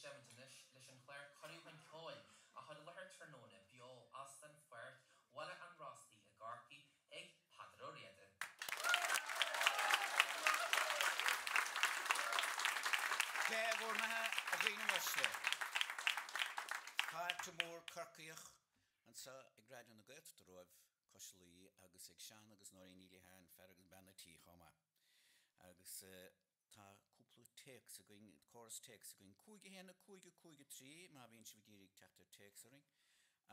Shemitinis leis an chléir choiríúin cóil a chud lethir tróna bio as an fuirt wala an Rosti a Garki ag Padróriada. Bhór maithe a bhíon Oslo. Cáirte mór Corcaíoch an sa ag gráideann na gairt do roibh Coisilaí agus ag sean agus nóirí níli háin fergus banna tí chomá. Agus tá cúpla takes a going, chorus takes a going, cúige héna, cúige trí, má bhíonn si bhgéirig teachtar takes a ring.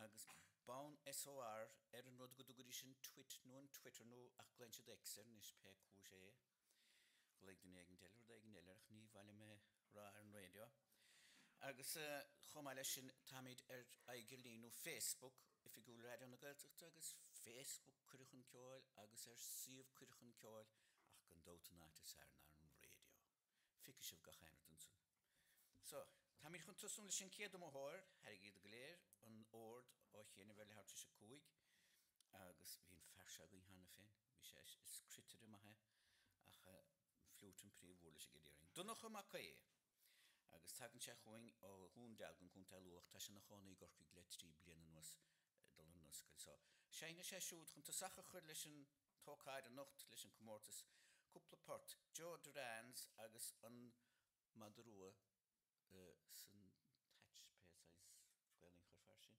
Agus bán SOR an rud go dúgadí sin Twitter nó ach glein siad exer nis pe cú sé. Gleig den egen deilach ní bhaile me rá an radio. Agus chomáile sin táid aigilí nó Facebook if I gúil radio na gailteachta agus Facebook cuireachn ceáil agus siomh cuireachn ceáil ach gan dótanáitis ar an radio. Fici sibh gachéanna dunsan. So, táid chun tusún le sin céad am óthir, herigí a gléir an ord ó chéanana bhar le háirte se cúig agus bhíon ferse a gin hána féin. Bhí sé is critar maithe ach flútan príomhúla sé géiring. Dúnach am acaé. Agus tagann sé chuing ó hún dealgan chun talúach tá sin na chánaí gorcaí gletrí blianan was dul an nuscail. So, séine sé siúd chun tasacha chuir leis an tócáid a nocht leis an comórtas cúpla port Joe Durans agus an Madarua san thatch pésáis gweling chuir fear sin.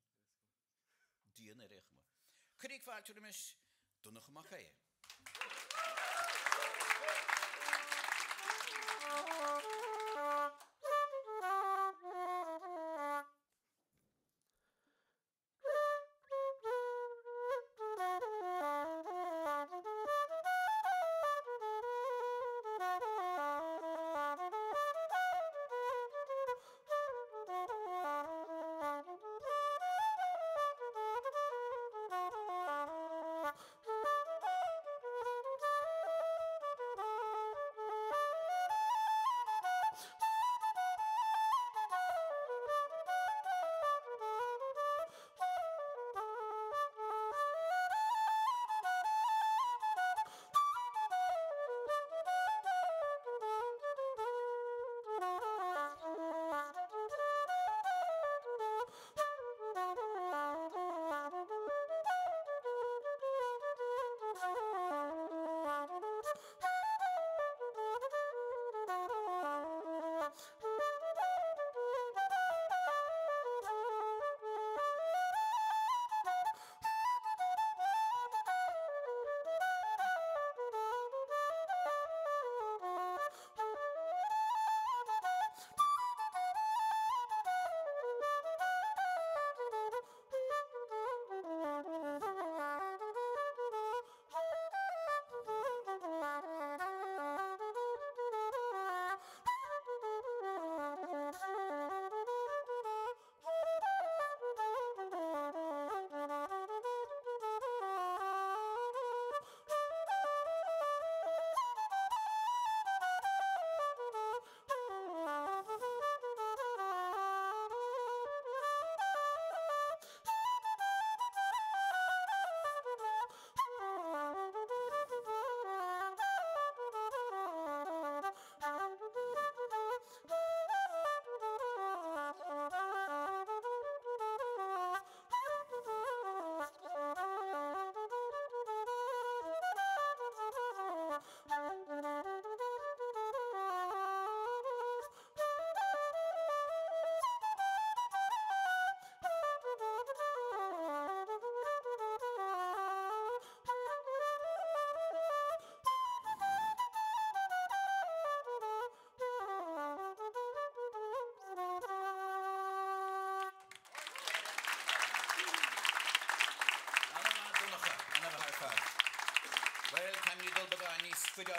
Díana réchma. Curíg fáiltú imis dúnach am acaé.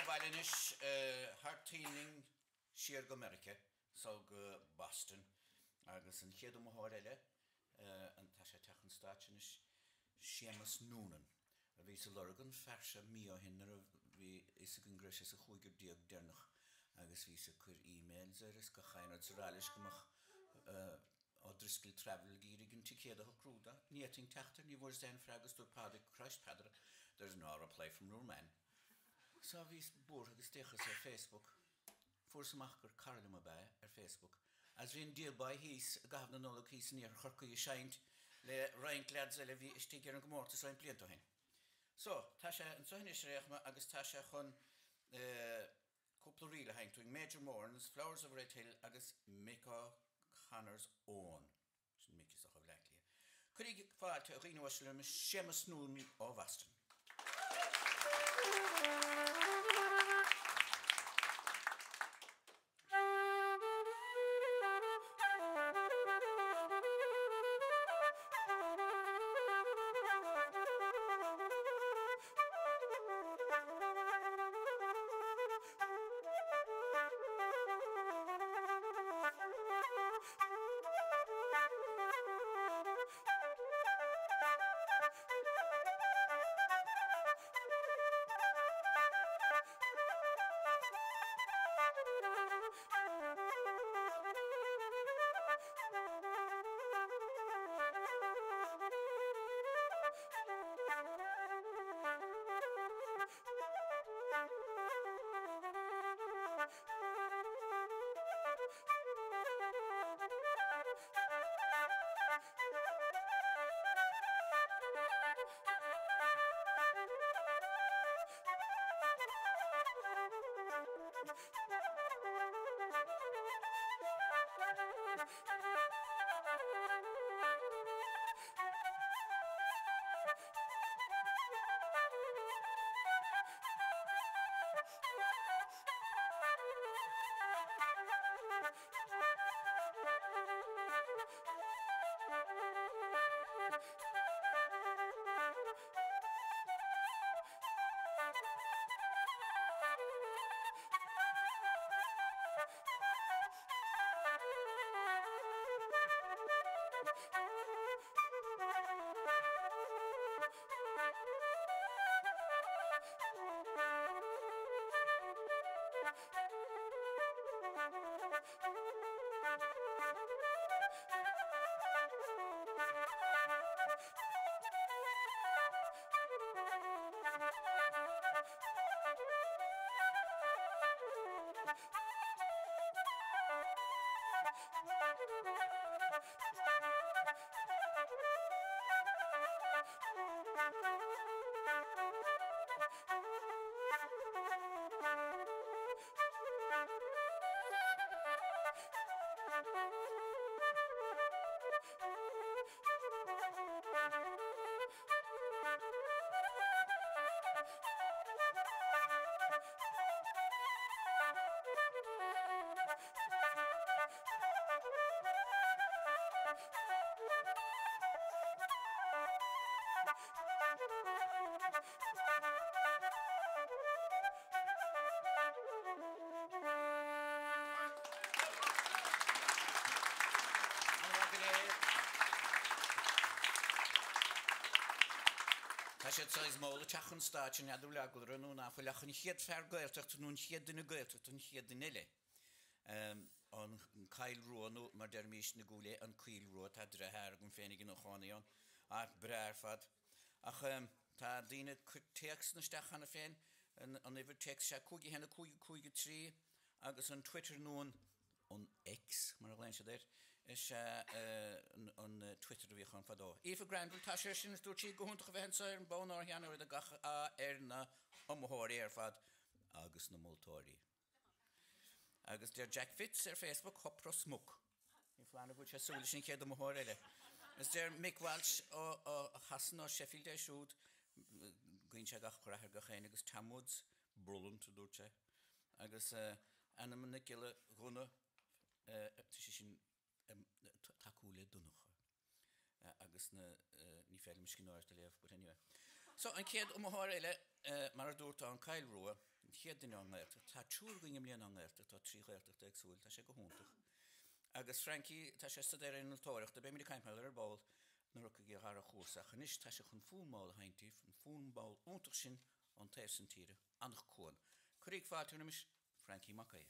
Bhailinish hartíning siar go America, so go Boston, agus an chéad am óthir eile an tá sé techan stáitinis Seamus Noonan. A bhí sa lorgan ferse mío hinnar a bhí is a gangreis a chuigur diag dernach agus bhí sa chur e-mails is go chainad sa rális gomach Odriskil travel gírig tí céad a chrúda. Níting teachtar ní bhór zén freagus dúr pádig Christ Padre. There's an hour play from Roman. So bhís búr agus déchas ar Facebook. Fuair samach gur Carla má bé ar Facebook as bhíon díobá híos gabhna nóla híos níor chorcaí seint le Ryan Gladza le bhí istí ar an gomórta sáin blianta hain. So, tá sé an sohinnis réachma agus tá sé chun cúpla riile hain tuing Major Morns, Flowers of Red Hill agus Micah Connor's Own. Sin Mickey sa chomh leiclia. Curig fáilte a rínhaisle me Seamus Noon ó Vaston. Tá sé táis móla teachan stáit in adú leaglar anú ná fa lechan chiad fear gairteach nún chiad duna gairteach tún chiad duna ile. An cail ruanú mar dermís na gúile an cail ruá tá dreher gon fénig in chánaíon a breir fad. Ach tá dína text na stechanna féin an iver text se cúgi hena cúgi trí agus an Twitter nún an X mar a lein se déir. Is an Twitter a bhí chun fadó. Ífa Granville tá sé sin dúirtí go húnta a bheitsa ar an bónar cheanúir a gacha ar na amthóirí ar fad agus na múltóirí. Agus dear Jack Fitz ar Facebook hopra smuk. Í flána búid sé súla sin chéad amthóir eile. Is dear Mick Walsh ó chasan ó Sheffield é siúd gyn se gach chorachar gachéin agus Tamwoods brúlant a dúirte. Agus anam na gile gúna sin takúle dunacha agus na ní félum scináirta léamh, but anyway. So an céad amthóir eile mar a dúirta an cail rua, chéad duine an ghirteach, tá túr gine mlíon an ghirteach, tá trí ghirteach ag súil, tá sé go húntaach. Agus Frankie, tá sé stadéir in tóireach, da bé mí caiimpeil ar báil na rucha í a chósach, anis tá sé chun fúnmáil haintíh, an fúnmáil úntaach sin an taobh san tíre, annach cóin. Curíg fáiltúna mis Frankie Mackay.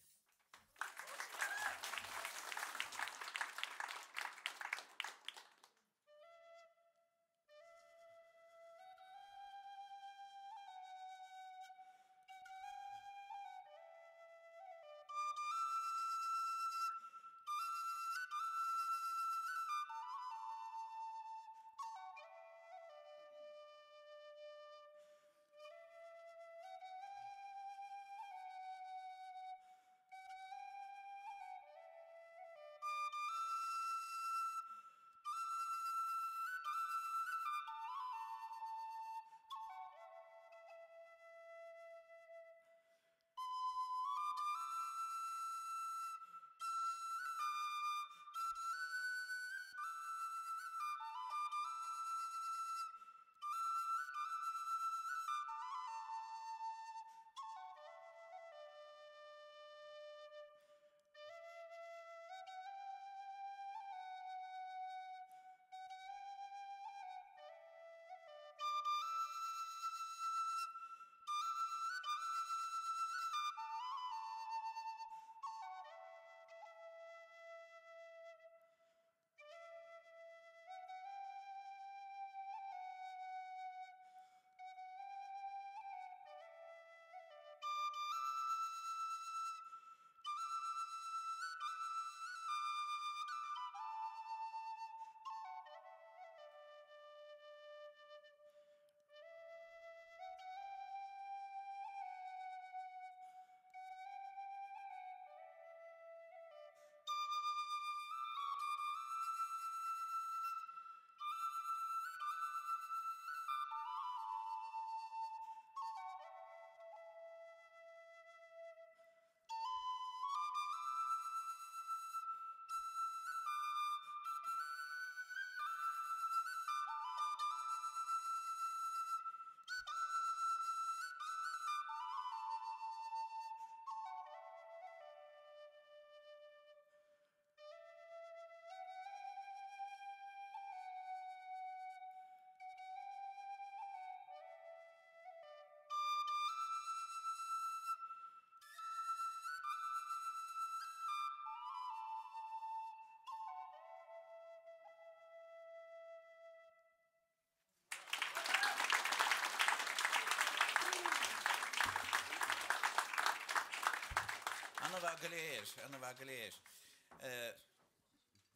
bha galéir.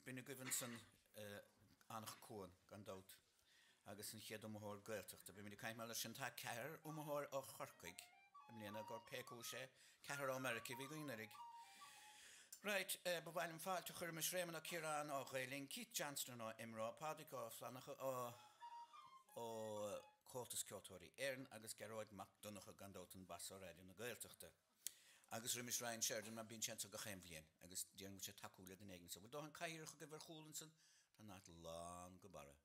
Bína gohann san annach cóin gan dát agus an chiad umthór gailteachta. Bhí mí caiim sin tá ceathar umthór ó chorcaig an líana gur pécú sé ceathar ó America bhí goinarig. Right, ba bhhailm fáilte chur me sréman a Ciarán ó Ghaeling, Keith Johnston ó Imrá, Pádraig ó Flannacha ó Comhaltas Ceoltóirí Éireann agus Gearóid MacDonagh gan dát an Bas ó Raidió na Gaeltachta. Agus Rimis Ryan Sheridan má bín seansa go chéim bliain, agus déann sé takeúla den éigen sa. Bú dóhan caiir chu go bhar chúlansan, tá náit lán go bara.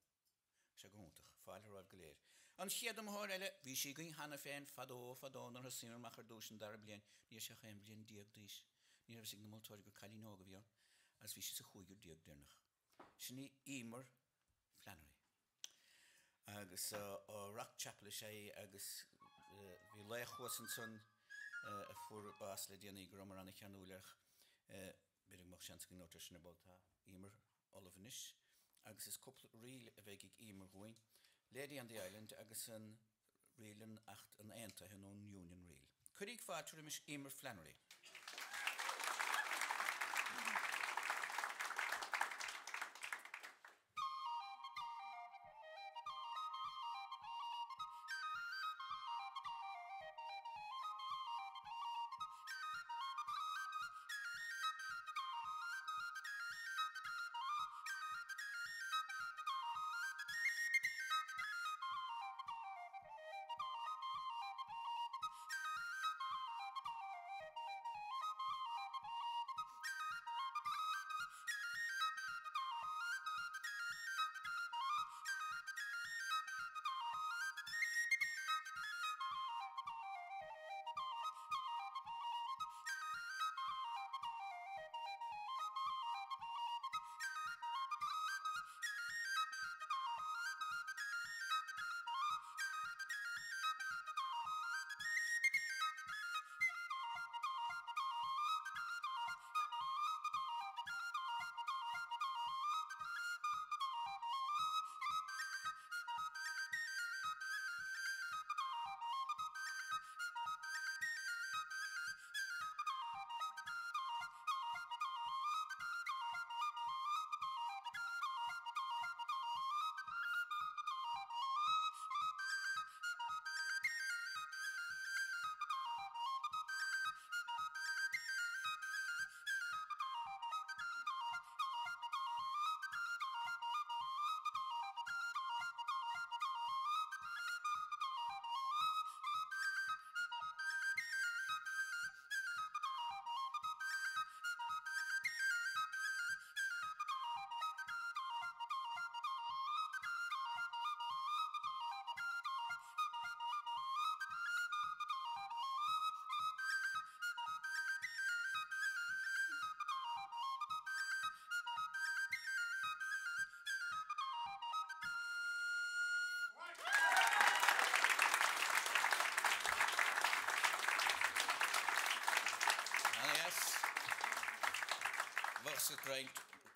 Se go húntaach, fáil rád go léir. An chiad amthór eile, bhí sí goin hana féin fadónar a símar machar dúsin dar bliain, ní sé chéim bliain diag dís. Ní raibh sig na múltóirí go cailín ága bhíon, as bhí sí sa chúigiú diag dúnach. Sinní Emer Flannery. Agus ó Rock Chapel sé agus bhí léchhuasan son a fuair bás le déanaí go mar anna cheanúileach beidir mar seans go nótar sin bótá Emer Olivanis agus is cúpla riil a bheith ag Emer Ghuain Lady on the Island agus an riilen acht an aonta hin ón Union Reel. Cuidigh fáilte Rimis Emer Flannery.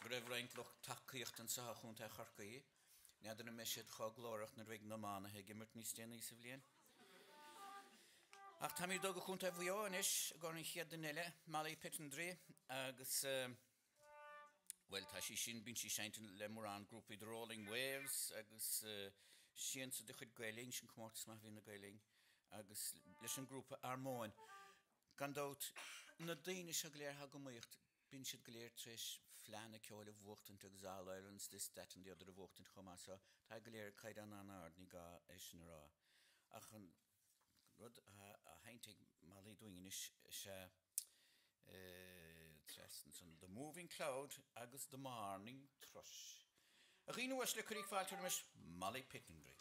Raibh reintlach takeíocht an sa chunta charcaí, neadar na meisiad chá glórach na raibh na mána he gimmert níos déanaí sa bhliain. Ach tá mí dó go chunta bhuiáin is, gáin chiad den eile, Malí Pittendry, agus well, tá sí sin bín sí seintin le mór an grúpaí The Rolling Waves, agus sían sa de chud Gaeling, sin comórtas má bhí na Gaeling, agus leis an grúpa Armóin. Gan dát na daine se gléir ha go muocht, bín siad gléir tris fleanna ceoil a bhuachtain to Exile Islands, this, that and the other a bhuachtain chumá, so tá gléir caid an ard ní gá éis na rá. Ach an rud a haintig má lí dúin is se The Moving Cloud agus The Morning Thrush. A ghine was le curig fáiltear mis Malí Pittendry.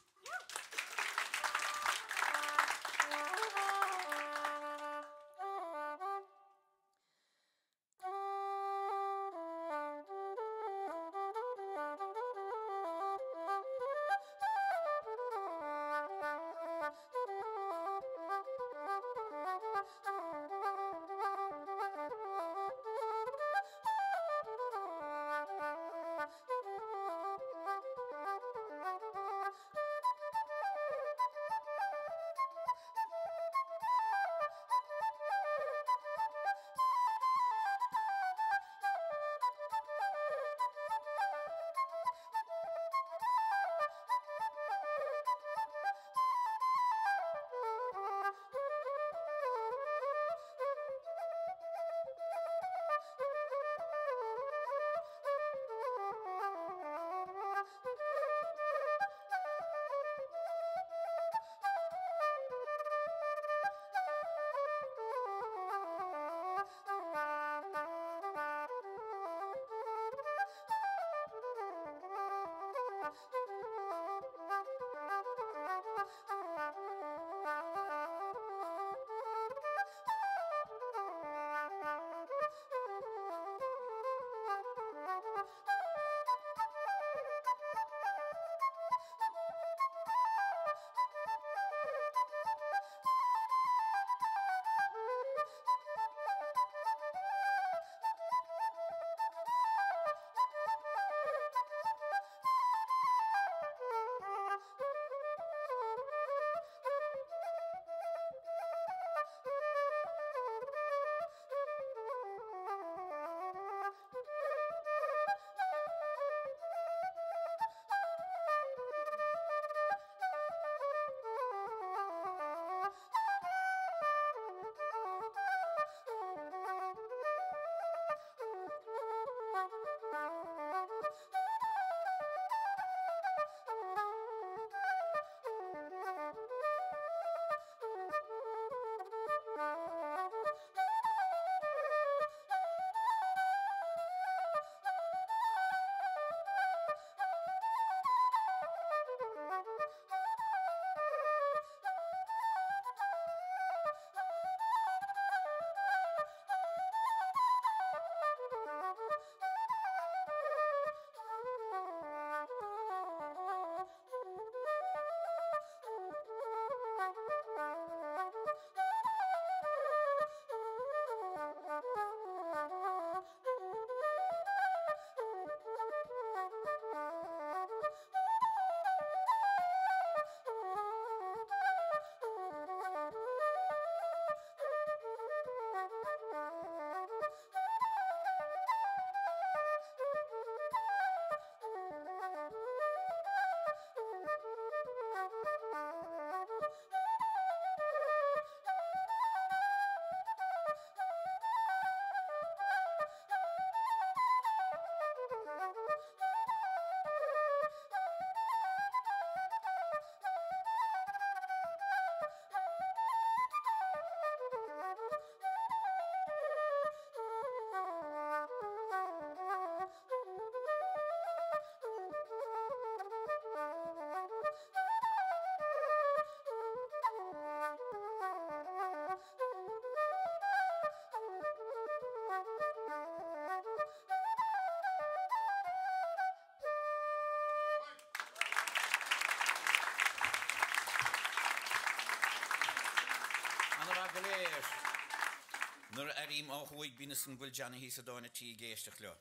arim ó chuig bína san ghfuil Johnny hí a dána tí géisteach leo.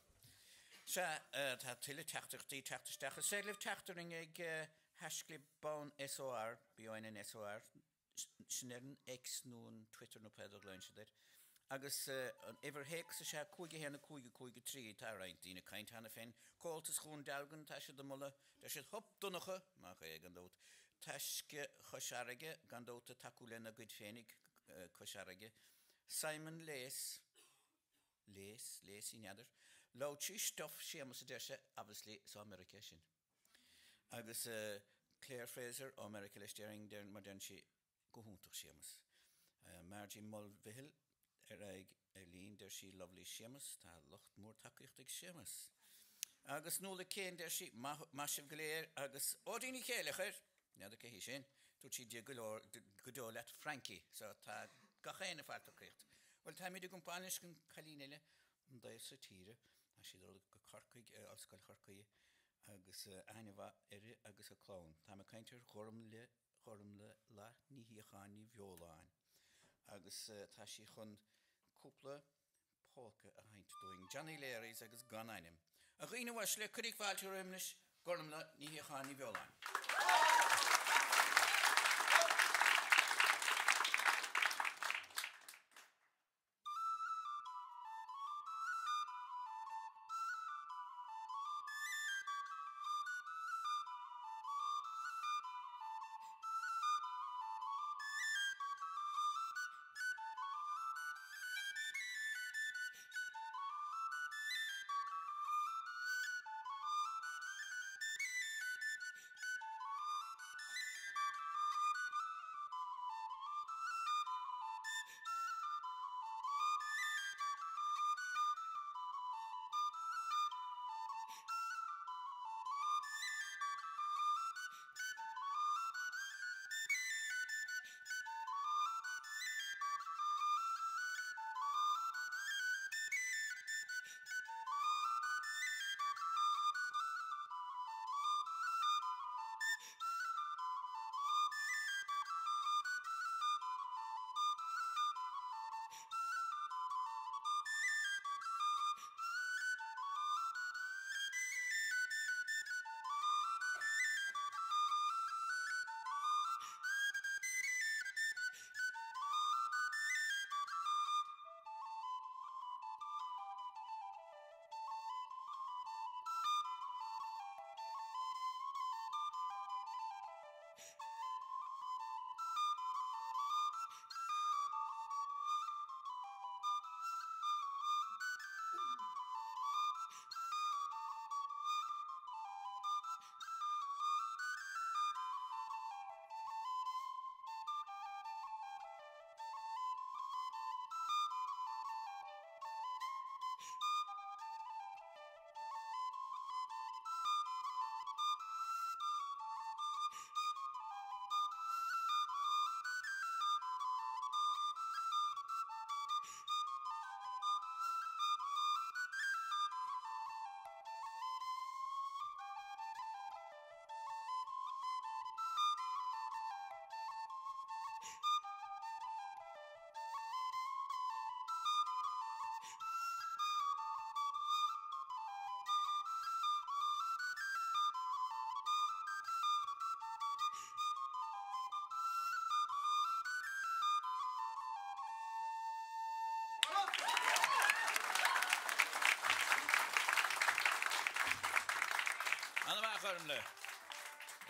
Se tá tuile teachtartaí teachtarsteach a sé leh teachtaring ag heisclib bán SOR, bíoin an SOR, sinnean X nó an Twitter nó pedal lein se agus an iwwer héic sa sé cúige héna cúige trí tá reintína caint hena féin cóiltas chun delgan tá sé do mulla tá sé hop dunacha má é gandót teisce chosearige gandóta takeúlena gud fénig chosearige Simon Leys í neidir láutí stuff sémas a deise obviously sa America sin agus Claire Fraser ó America leis dearing der mar den si gohúntaach sémas Margie Mulvihill ag lín der si lovely sémas tá locht mór takeíocht ag sémas agus nóla céin der si maisih goléir agus ódíní chéalachar nead a hí sin tú si dia godó let Frankie so tá gachéine fartaíocht well tá míidir gúmpáis gon chalíneile an dair sa tíre a si go corcaig allscoil chorcaí agus ainmha ire agus a clán tá a caiintear chorm le lá níhíocháin bheoláin agus tá si chun cúpla póca a haint doing Johnny Larry's agus ganainim a riine was le chuig fáilte réimnis gorm le níhíocháin bheoláin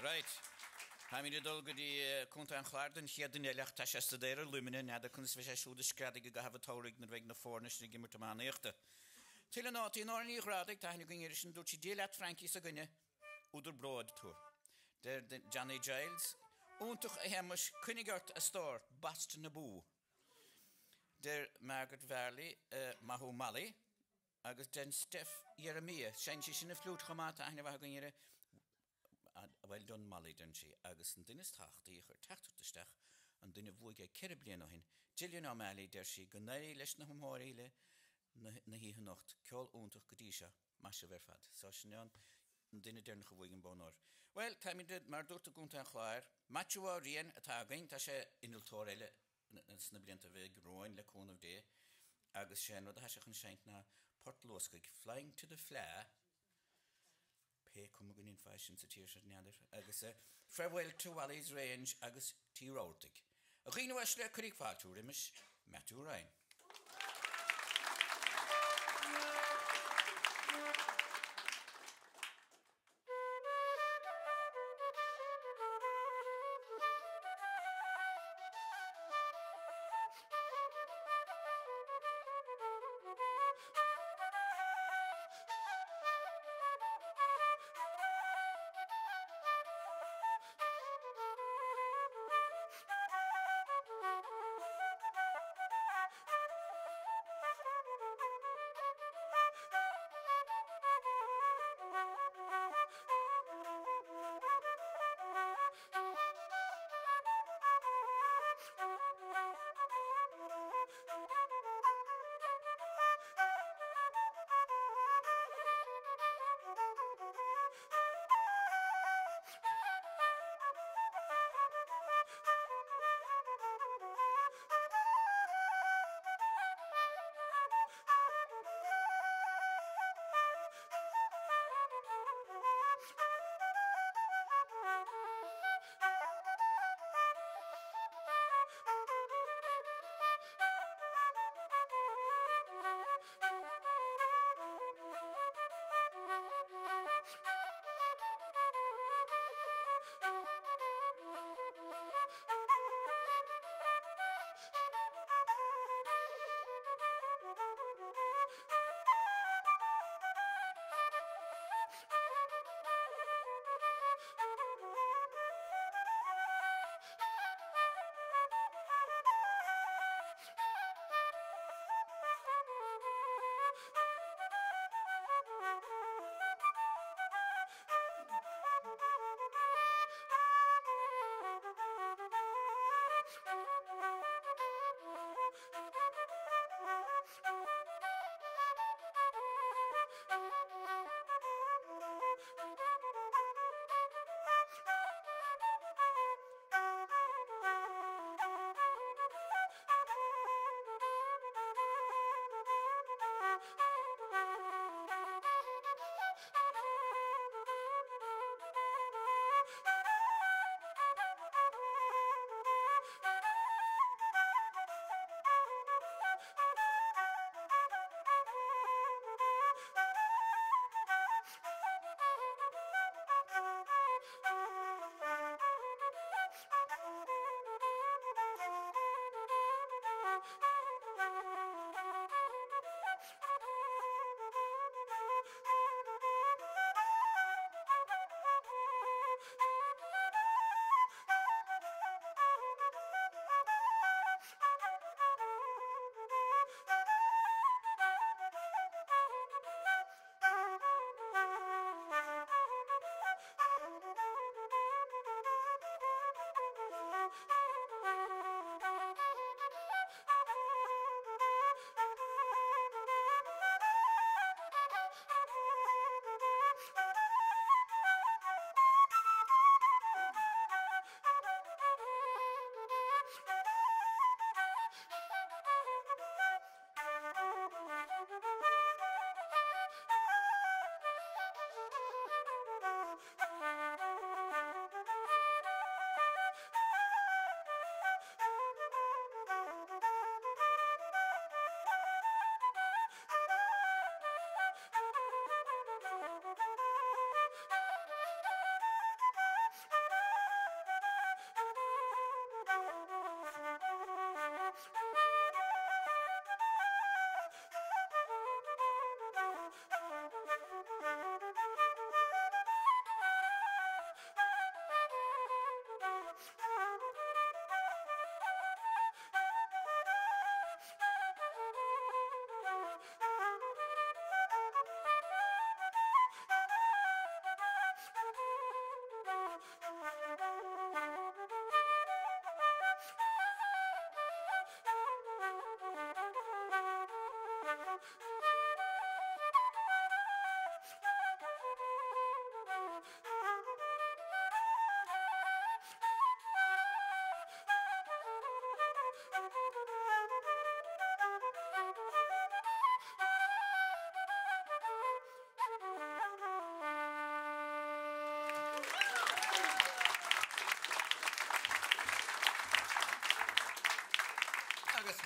Right. Tá mí dul go dtí chunta an chláirdan cheadan eileach tá sé stadéir lumine neada chun bheith sé siúda screadaigh go gabhah tóraigh na bheith na fórnas na gimmar tamánaíochta. Til an átaí náí chrádaigh tá na gine sin dúirt si déile Frankie sa gine úidir bróid tú. Der Johnny Giles úntach a hemas cunigart a stór bast na bú. Der Margaret Varley Mahu Malley agus den Steph Jeremiah sin sin na flút chomáta aine bha gine well done Molly den si agus an duine táchtaí chur teachtartaisteach an duine bhuaige ceir bliana hin Gillian O'Malley der si go naí leis na humóíle na hí nocht ceol úntach go dtí se mar se bhar fad so sin an duine dearna go bhuaigin bónóir. Well tá mí mar dúirta gúnta an chláir Matthew Rian atá gain tá sé iniltóir eile sna blianta bheith gróin le cónmh dé agus sé nó has an seint na Portloscaig Flying to the Flair pe cum gon in fashion sa tíir neadidir agus Farewell to Wally's Range agus T-Rotic. A ghine weis le chuig fáilú rimis Matthew Ryan.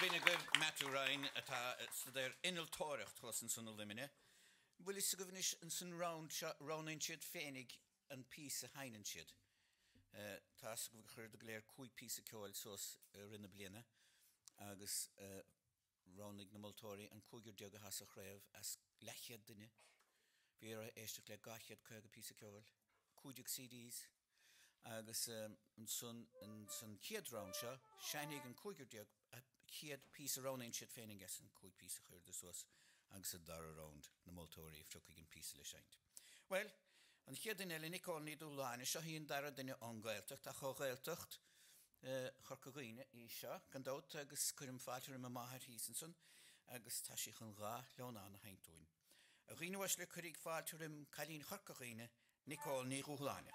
bine go Matthew Ryan atá der inaltóirecht thosan san limine. Bhfuil is gohnis an san round siad fénig an pí a hainan siad. Tá go chuir de léir cúi pí ceáil sos rinne bliana agus ronig na Moltóí an cúgur deag a has a chréibh as lechiad duine. Bhí éisteach le gachiad chuig a pí ceáil, cúideag CDs agus an san chiad round seo, seinig an cúgur deag a chiad pí a round siad fénig as an cúi pí a chuir de sos agus a dar round na Moltóí frocaigh an pí le seint. Well, an chiad in eile Nicol ní dú láine seo híon dara duine angailteach a chogailtecht chorcaghine í seo gan dót agus chuirm fáiltear im maithir hísanson agus tá sí chun gá leanán na haintúin. A ghínehais le chuirigh fáiltear im cailín chorcaghine Nicol ní rúláine.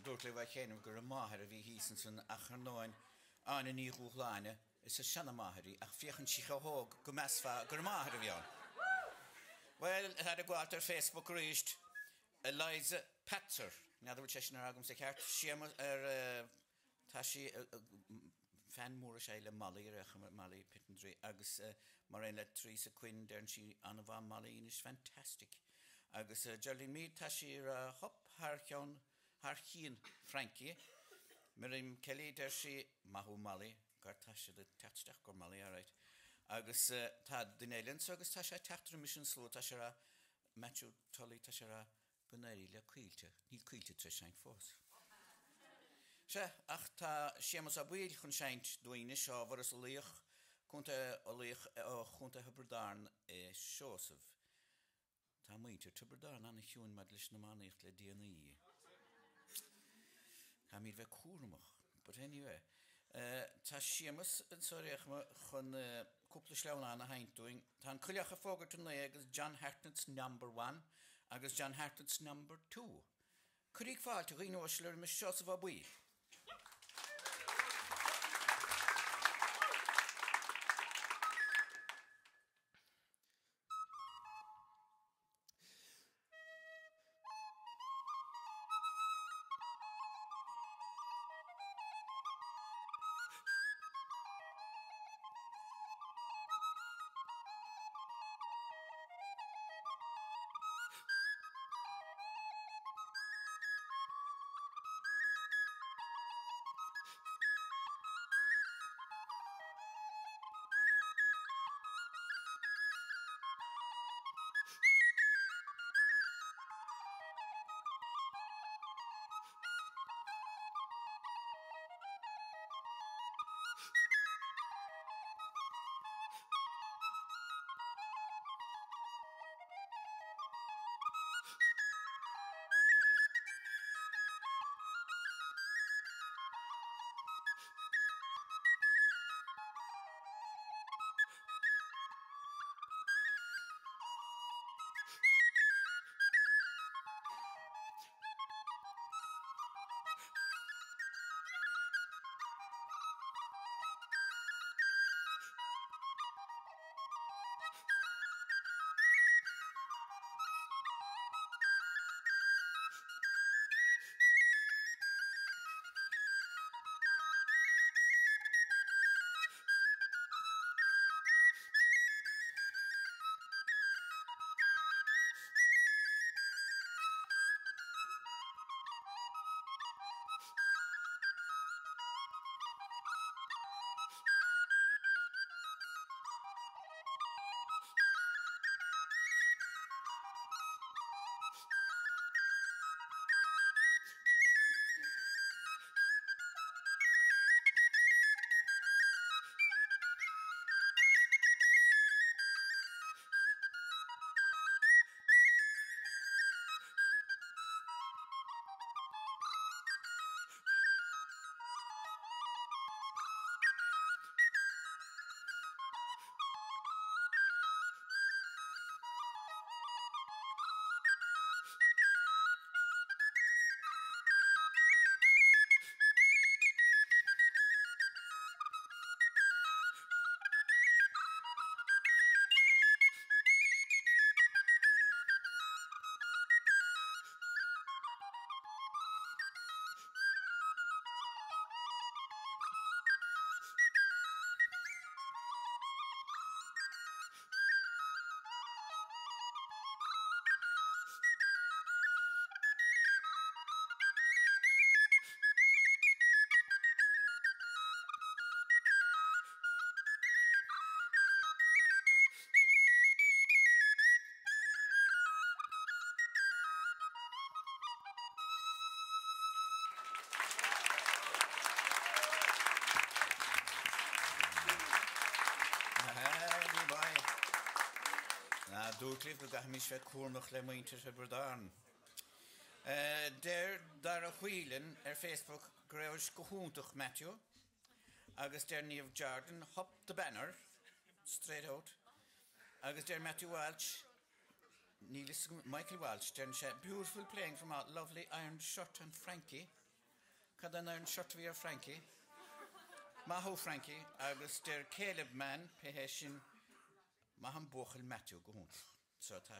Dúirtla bheith chéanamh gur maithir a bhí hísan san acharnáin anna ní rúchláine is a sena maithirí ach fiochann si chathóg go measfá gur maithir a bheán. Well, had a gwaith ar Facebook ríist Eliza Patzer. Neadar bhfuil sé ar agam sa ceart siama tá si fan mór sé le Malí ar Malí Pittendry agus mar ein le trí sa cuin dearn si anna bhá Malí is fantastic. Agus Geraldine Mead tá si ar hop haar chian Frankie Miriam Kelly der si mahu Malí gar tá si le teachtaach gur Malí áráid. Agus tá dunéilen so agus tá sé teachtar mission sló tá sé ra Matthew Tully tá sé ra bunéirí le cuilte ní cuilte tre sein fós. Se ach tá sémas a bhuiil chun seint dúine seo bhar is líoch chunta Huberdarn Seosah. Tá muinte Huberdarn anna hiún mad leis na mánaíocht le DNA. Tá mír bheith cuaramach, but anyway. Tá sémas an soréach chun cúpla sleána na haintúing. Tá an chuileach a fógart an agus John Hartnett's #1 agus John Hartnett's #2. Chuigh fáilte ghíneois le me Seosah a buí. Dúirclifh go gaithmís bheith cuairmach le muintir a Bradán. Der dar a chuileann Facebook go raibh go húntaach Matthew, agus der Niamh Jordan hop the banner, straight out, agus der Matthew Walsh, Michael Walsh, der beautiful playing from a lovely iron shirt and Frankie. Cad an iron shirt vi Frankie. Maho Frankie, agus der Caleb man, peheshin, maham bochel Matthew go húnt. So ta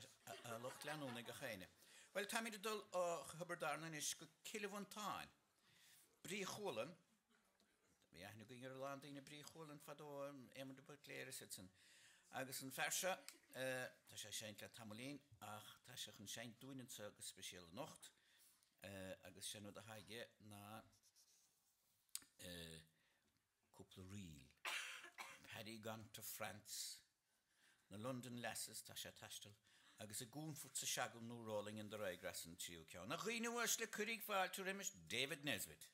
a loch leanúna go chéine. Well, tá mí dul ó Huberdarnan is go kilhhan táin. Brí cholan, bhí aithna go Irland ína brí cholan fadó éimar de bud léir sitzen. Agus an ferse, tá sé séint le tamolín, ach tá sé chun séint dúinansa agus spesial nocht, agus sé nó a haige na cúpla riil. Paddy gone to France, na London Lasses tá sé taistil, agus a gúnfurt sa seagal nó rolling in the Ryegrass an tíú ceann. Na chuoine bhais le curig fáil tú rimis David Nesbitt.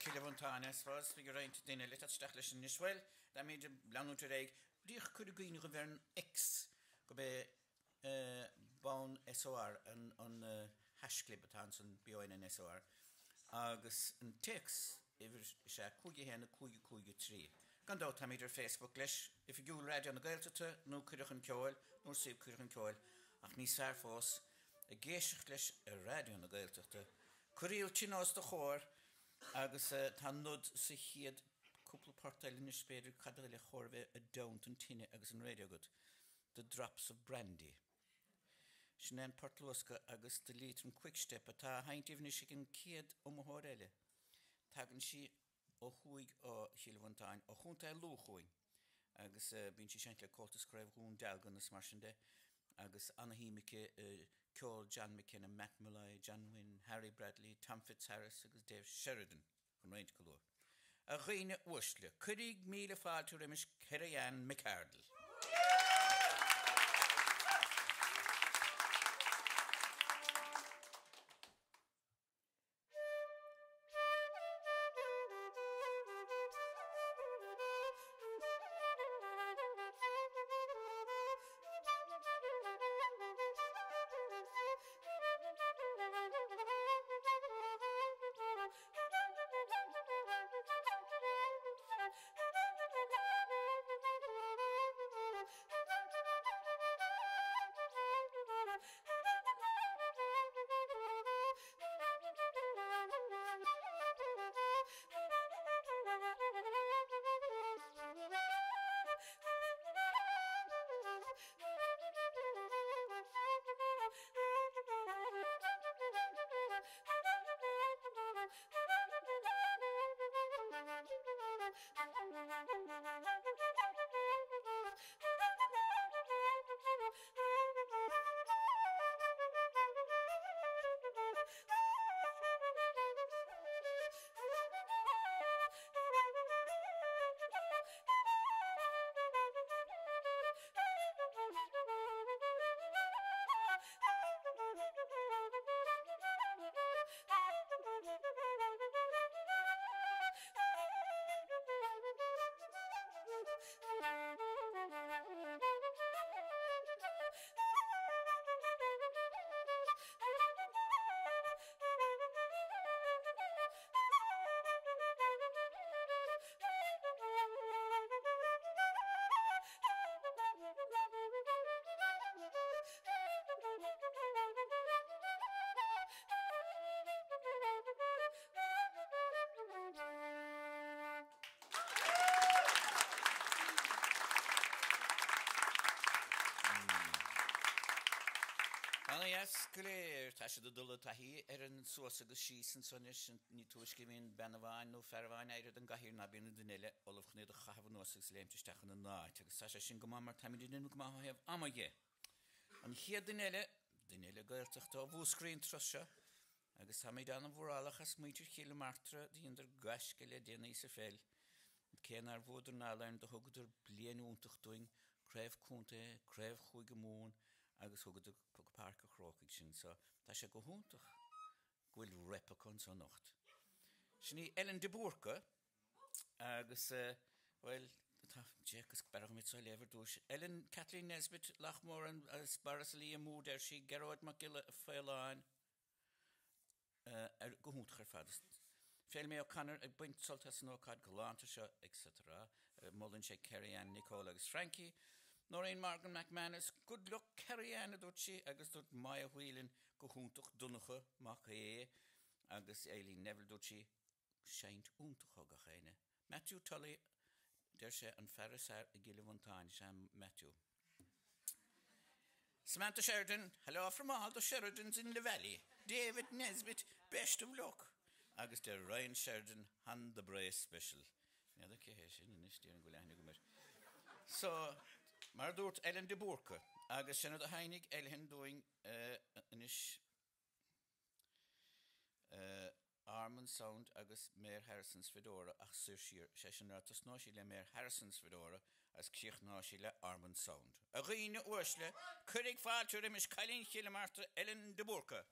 Kilhhaintánas fás fi go réint duine le atsteach leis an Nisfuil, da méid leanútar éig bríoch chud a gcuoine go bhar an X go be bán SOR an hasclip atá san beoin an SOR agus an text idir sé cúige héna cúige trí. Gan dá tá méidir Facebook leis, if gúil radio na Gaeltachta nó cuireach an ceáil nó sib cuireach an ceáil ach ní sár fós a géisiocht leis a radio na Gaeltachta Curíil tí nás do chóir agus tá nod sa chiad cúpla portail in spéidir cadal le chórbheith a daunt an tine agus an radio good. The Drops of Brandy. Sin an portlósca agus de lítrum quickstep atá haintíomhna si an ciad ó mthór eile. Tagann si ó chuig ó Chiilmhantáin ó chunta lúchuin agus bíonn si seint le cótas craibh hún dealgan na mar sin de agus anahíimice Ceol John McKenna, Matt Mully, John Wynne, Harry Bradley, Tom Fitzharris agus Dave Sheridan chun roiint go leor. A ghaoine uaisle, 50,000 fáiltear imis Kerry-Ann McArdle. Yes, gléir tá sé do dul taí an suas agus sí san sonis ní tuiscimín benahhain nó ferhhain éidir an gahír na bíanana duile olaf chnéad a chahabh nósagus léimteisteach an náid agus tá sé sin go mar tamidíú go maitheh amaige. An chiad duile gaiirteach tá bhúscrín troise agus tá méid an bhórálachas muidir chéile martra díonidir gaisce le déana sa féil. Céanar bhóidir nálainn do thugadir blianúntaach doing, craibh cúnta, craibh chuig go mún agus thugadir park a chrócaigh sin, so tá sé go húntaach bhfuil repacon sa nocht. Sinní Ellen de Burke agus well tá Jacques barach mit so lever dúis. Ellen Kathleen Nesbitt Lachmoran as Baraslí a múd si Gerard McGill féileáin go húntaach fadast. Féil mé ó canar ag buint soltas nócad golánta seo, etc. Mullen sé Kerry-Ann Nicole agus Frankie. Noreen Morgan McManus, good luck Kerry-Ann a dúirt si agus dúirt Maya Whelan go húntaach dunacha mac agus Eileen Neville dúirt si seint úntacha go chéine. Matthew Tully der sé an ferrisar a Chiilmhantáin sem Matthew. Samantha Sheridan, hello from all the Sheridans in the valley. David Nesbitt, best of luck. Agus der Ryan Sheridan, hand the brace special. Ja, dat kje sin in is dieren goleine gomer. So, mar dúirt Ellen de Burke, agus sinna a hainig Ellen doing inis Armand Sound agus Mayor Harrison's Fedora ach sursir sé sin ratas náisi le Mayor Harrison's Fedora as cíoch náisi le Armand Sound. A ghaoine uaisle, chuig fáiltear imis cailín chéile marta Ellen de Burke.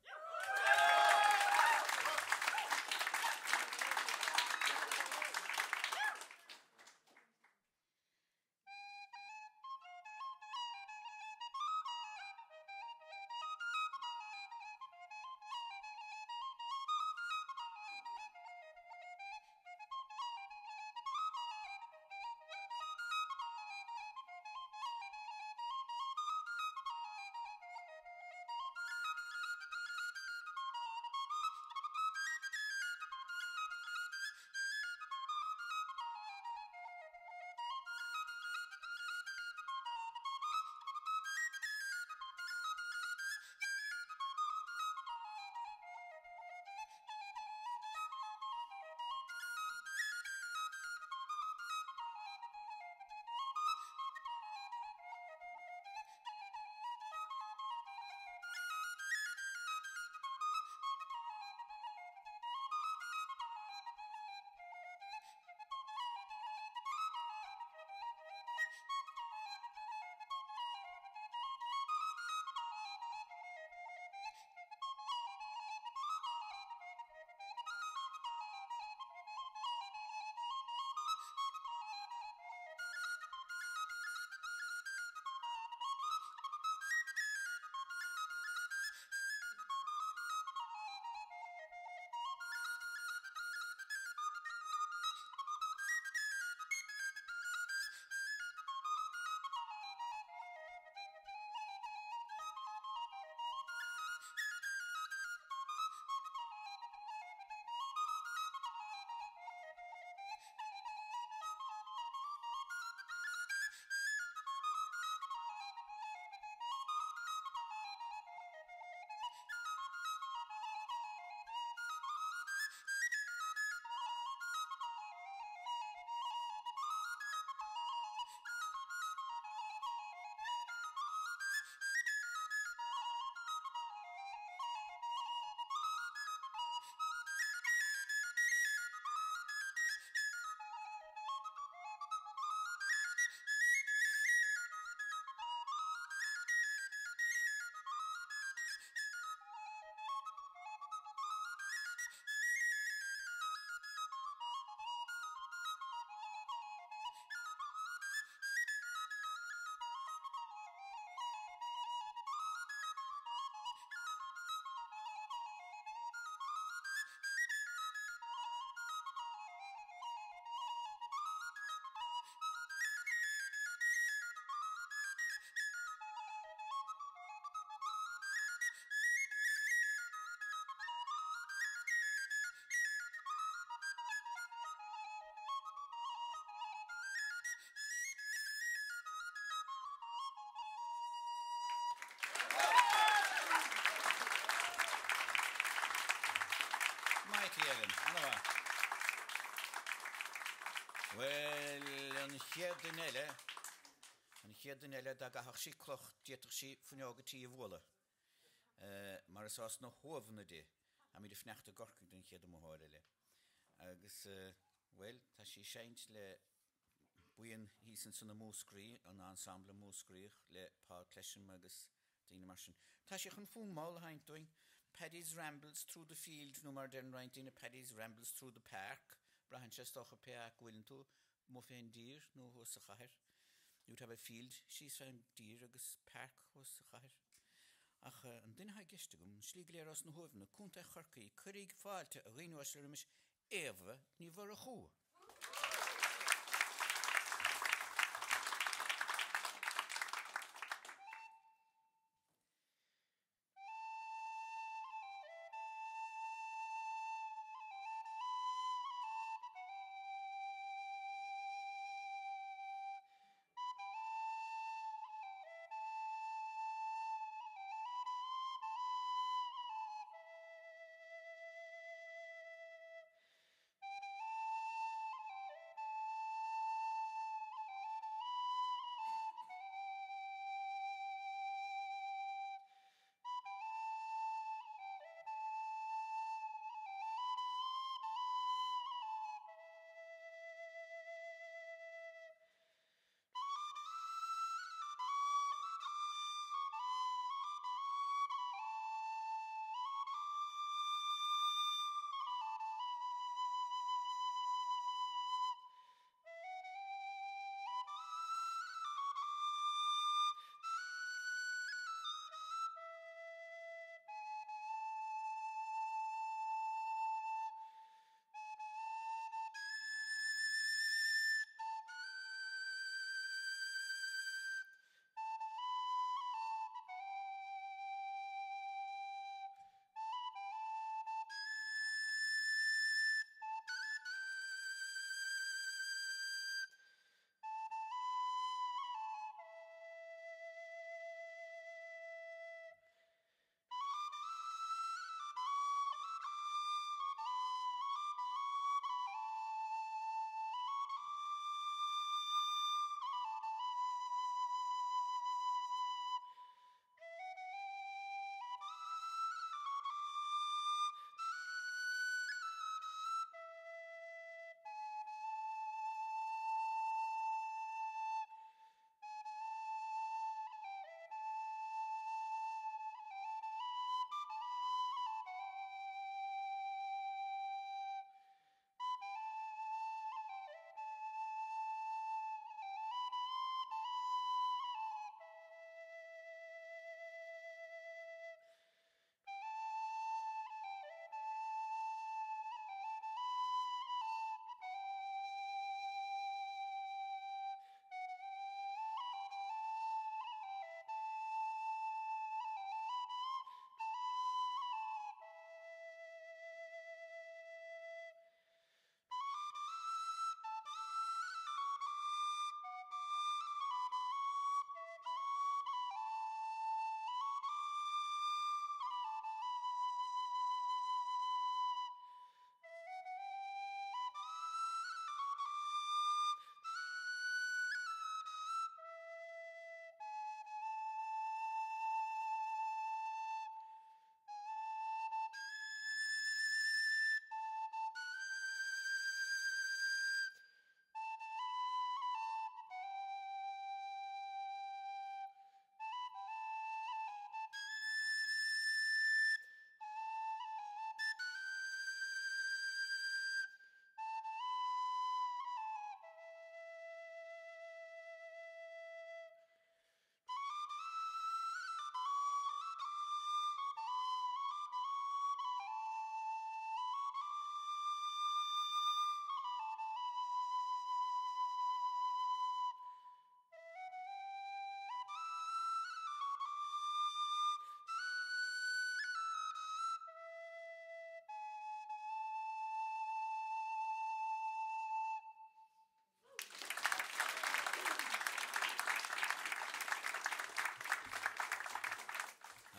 Éireann. Anna Well, an chéadin eile da gahach sí cloch dietach sí funeogatí a bhla. Mar is as na hóvna dé, a mi de fnecht a gorcach den chéad am háile. Agus, well, tá sí seint le buin hísan san na múscrí, an ensemble múscríach le Paul Clesham agus Dina Marsin. Tá sí chun fún máil haint doing Paddy's Rambles Through the Field, no mar den reint in Paddy's Rambles Through the Park. Brahan sestoch a peach gwyln tú, mo féin dýr, no hos a chair. You'd have a field, she's found dýr agus park hos a chair. Ach, an din ha gistegum, slígléir as na hovna, cúnta chorcaí, curig fáilte a rinúasirimis éva ní var a chó.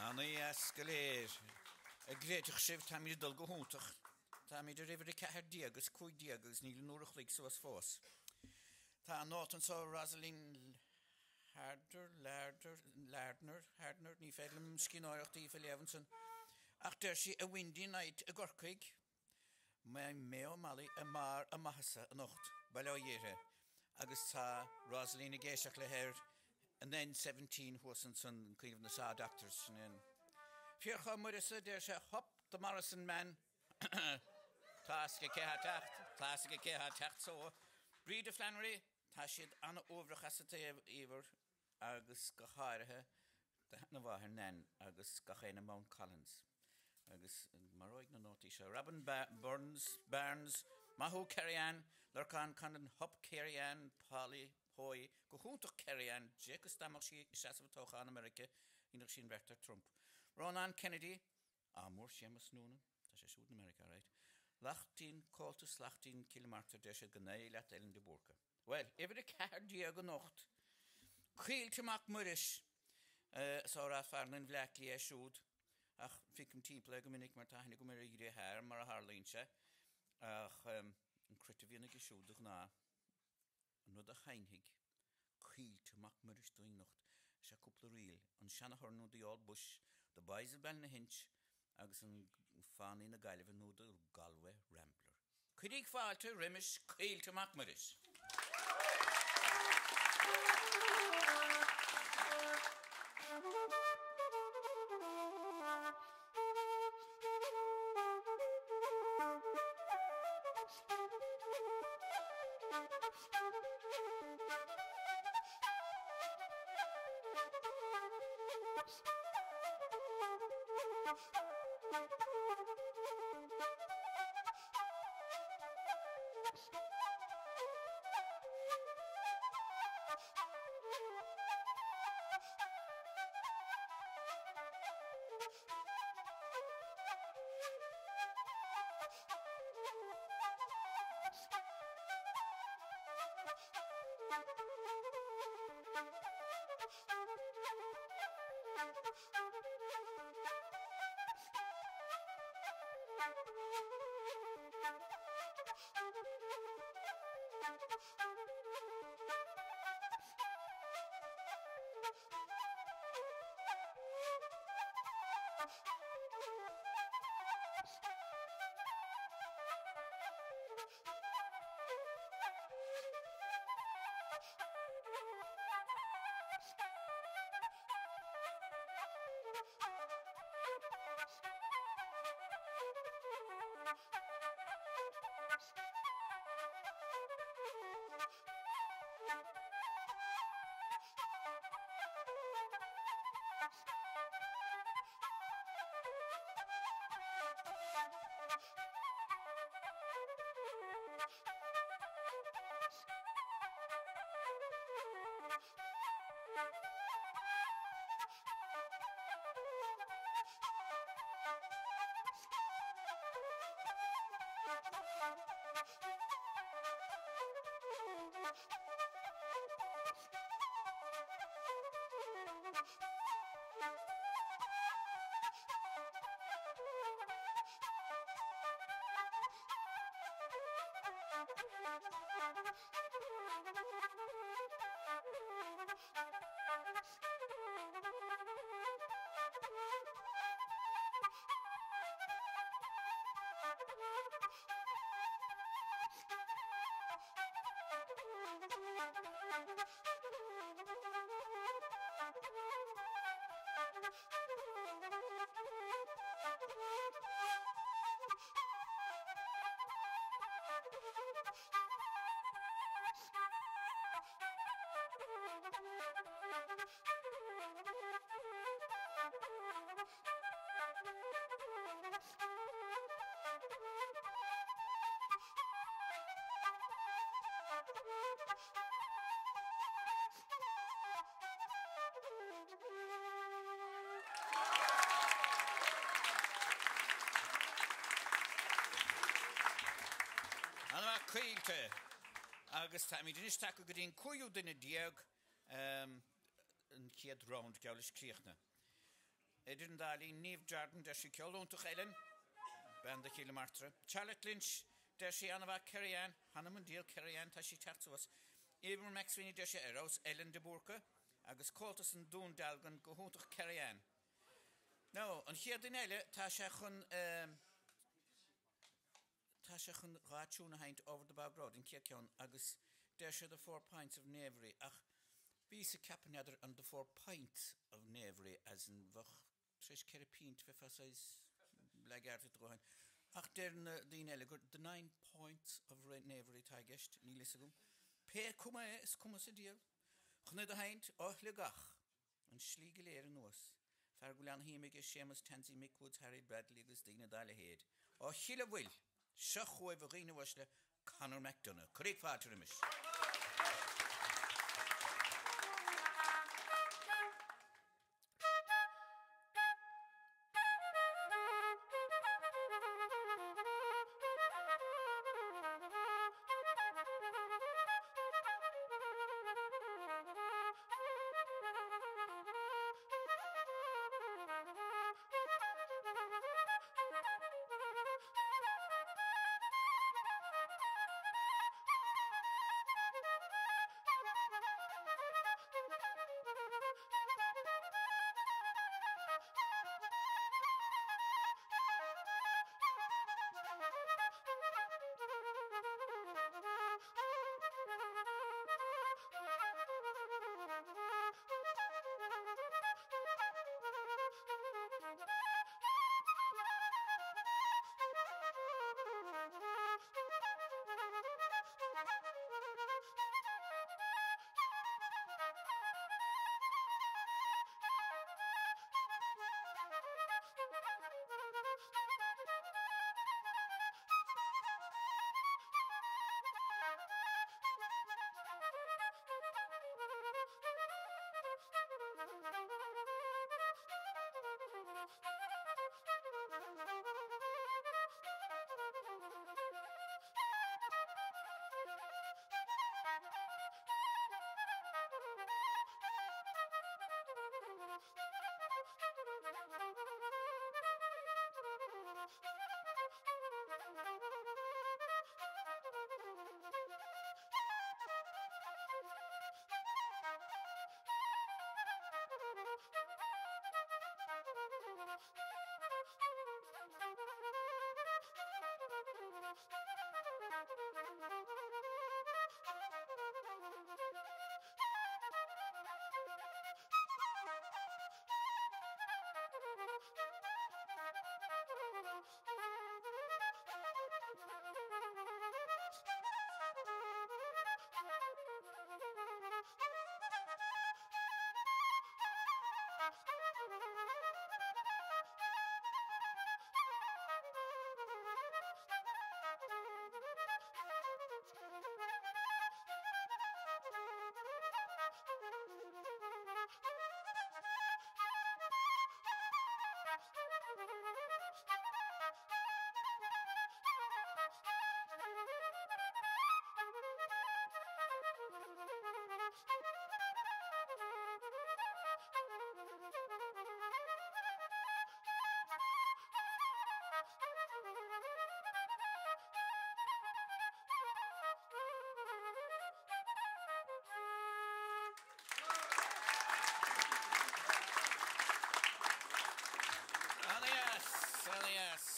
Anna ascaléir a gréiteach sibh tamir dul go húntaach Tá mí de rifir cethir díagus, cúig díagus, níl nuach líg suas fós. Tá nótan só Rosalind Hardner, ní fedlum scináireachtaí Aoife Levinson. Ach der si a windy night a gorcaig, mae meo mali a mar a mahasa a nocht, bailio dhéire, agus tá Rosalind a géiseach le her, and then 17 hwasant son cleave na sa doctors sin. Fiorcha Marissa der se hop the Morrison man. Táske ke ha tacht so. Breda Flannery, tá siad anna overchasata iver agus go háirithe de na bháthair nen agus go chéine Mount Collins. Agus mar roiig na nótaí seo. Robin Barnes, Mahu Kerry-Ann, Lurcan Condon, Hop Kerry-Ann, Polly Hoy, go húntaach Kerry-Ann, Jacobs Damach sí seasamh an America, inach sin Rector Trump. Ronan Kennedy, mór sémas núna, tá sé siúd in America, right? Lachtín cótas lachtín kilometer de sé gnéile leat Ellen de Borca. Well, ifir a ceir díag an nocht, Cílteach muris, sá ra farnan bhleaclí a siúd, ach ficum típla go minic mar taithna go mar íre hair mar a Harlínse, ach an critivína go siúdach ná, nó a chainhig, Cílteach muris doing nocht, sé cúpla riil, an seanna hornú di all bush, the boys of Ben Hinch, agus an fánaí na Gaillimh nó de Galway Rambler. Cuidigh fáilte rimis Cílteach muris. Cílte agus tá mí dunis take go dtíon cúiú duine diaag an ciad round geolis críochna. Idir an dálí níomh Jordan de sé ceolúntaach Ellen, ben de kilometre. Charlotte Lynch, der sé anna bha Kerry-Ann, Hannah Deal Kerry-Ann, tá sí teachta was. Eber Maxwini der sé Eros, Ellen de Burke, agus Coltas an dún dalgan go húntach Kerry-Ann. No, an chéad in eile, tá sé chun ráitiúna haint over the bog road in Kirkyon, agus der sé the 4 pints of Navery, ach bí sa capanadar an the 4 pints of Navery, as in vach tris kerapint fe fasáis legartid drohain. Ach der dín eile gur the 9 points of Navery taigest, ní lisagum. Pe cuma is cuma sa díal. Chunid a haint, le gach, an slíge léir nuas. Fargulan híimig is Seamus Tansy Mick Woods, Harry Bradley agus Dina Dalahead. Chile bhfuil, seach chuibh a ghine wasle Conor McDonough. Curig fátar imis.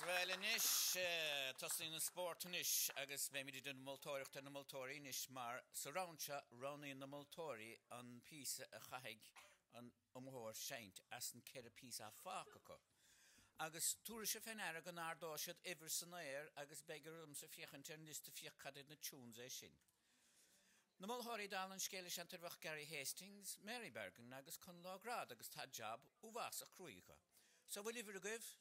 Well, inis, toslín na sportanis, agus be mi dyn moltóireacht an na moltóri inis, mar surroundse Ronnie na moltóri an písa a chaig an umhór seint as an ceir písa a fácaco. Agus túra se fenara gan ardóisiad iver san air, agus begarum sa fiachantern lista fiachcadid na túns é sin. Na moltóri dal an scéile seantarfach Gary Hastings, Mary Bergen, agus con lágrad agus tá job uwas a cruicha. So will iver a give?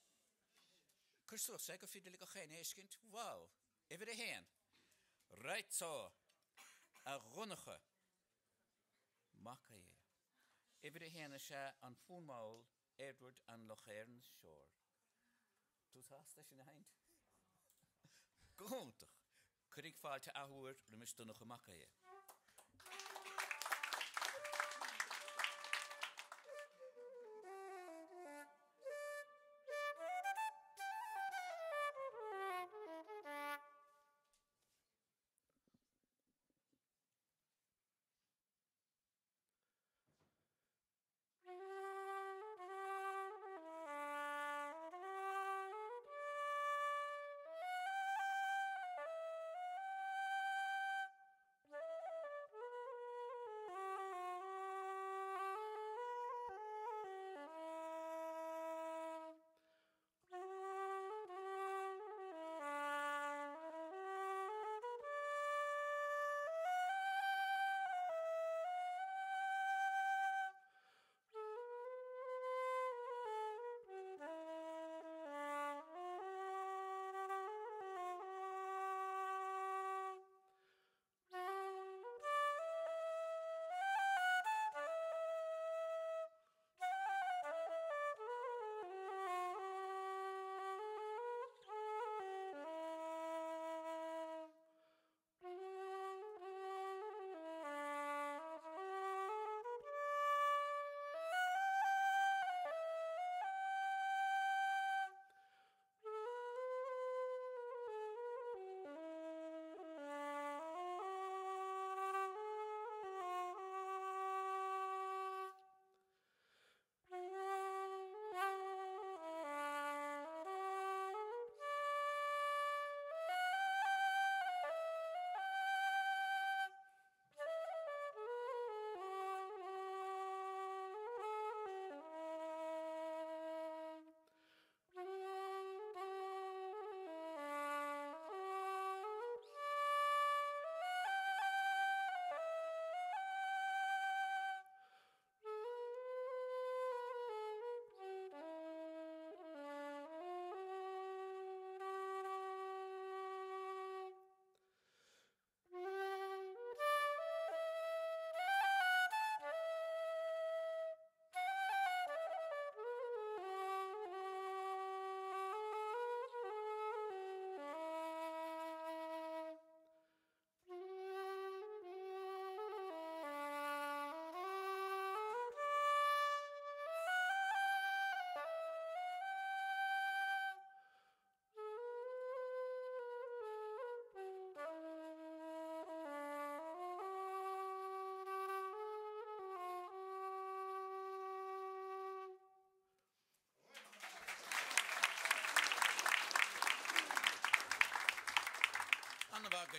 Cursúach sé go fiidir go chéine éiscint, wow, iver a héan. Right so, a runnacha. Maca é. Iver a héana se an fúnmáil Edward an Lochairn Shore. Tú tásta sin a haint? Góntach, churig fáilte ahúir rimis dunnach a maca é.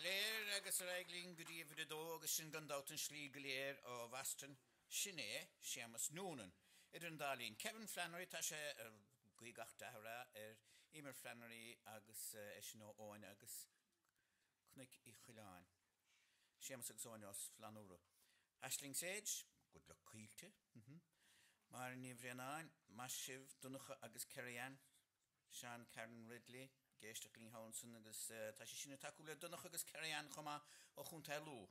léir agus reiglín go dtíobh de dó agus sin gandát an slí go léir ó bhastan sinné Seamus Noonan. Idir an dálín Kevin Flannery tá sé gaoigach dahra Emer Flannery agus Eisino Owen agus Cnic I Chiláin. Seamus agus Owen os Flanúra. Aisling Sage, good luck Cílte. Mar Nivrianain, Mashiv Dunacha agus Kerrian, Sean Karen Ridley, Geistach Lín Hownson agus tá sé sinna takeúla Dunacha agus Kerrian chuma ó chunta lú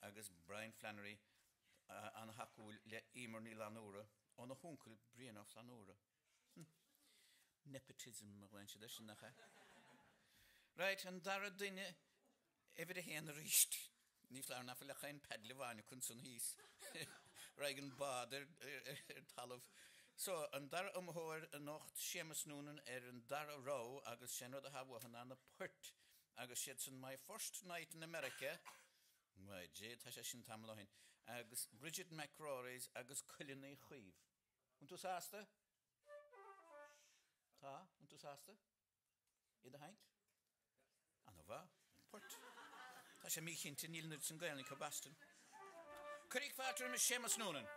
agus Brian Flannery an hackúil le Emer ní Lanúra ó na húncail Brian of Lanúra. Nepotism a bhain sé sin nach. Right, an dara duine efir a héan a ríist. Ní flear na fyle chain pedle bhaine chun san hís. Reigen bad talamh. So, an dara umhóir a nocht Seamus Noonan an dara ró agus senrad a hawahan an a purt agus siad san my first night in America. Well, Jay, tá sé sin tamlahin. Agus Bridget McRory's agus Cullinay Chuiv. Und du sásta? Tá, und du sásta? I da haint? Anna bha, port. Tá sé mí chinnta níl nid san gaelni cabastan. Curig fátar me Seamus Noonan.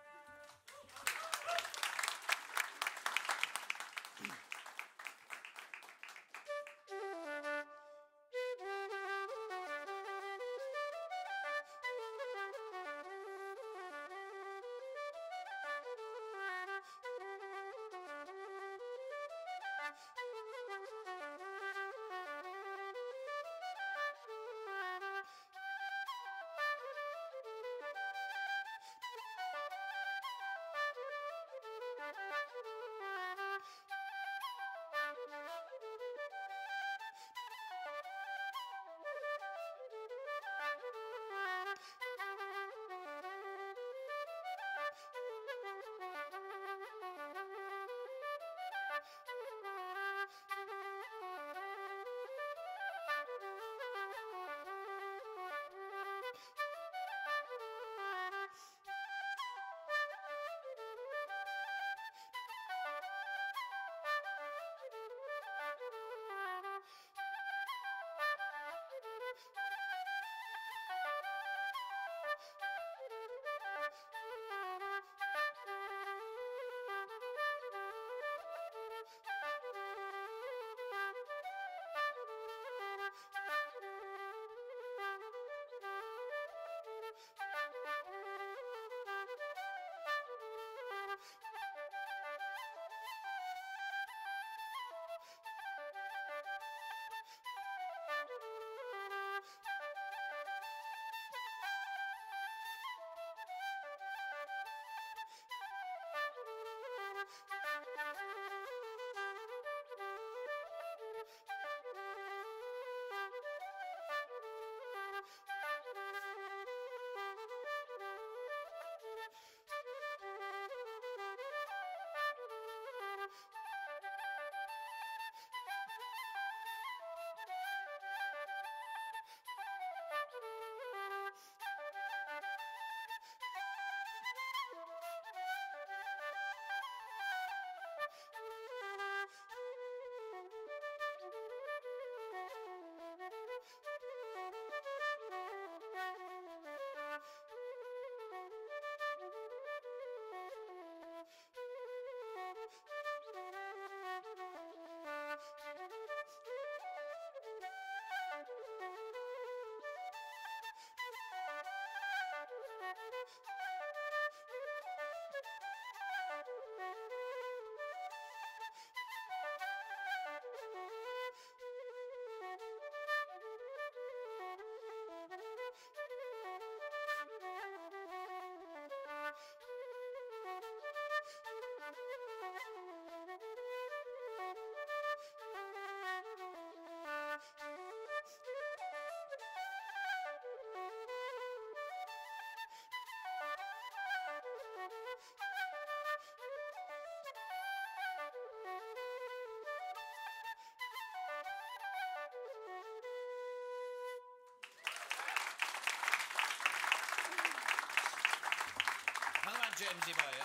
James Ibaya,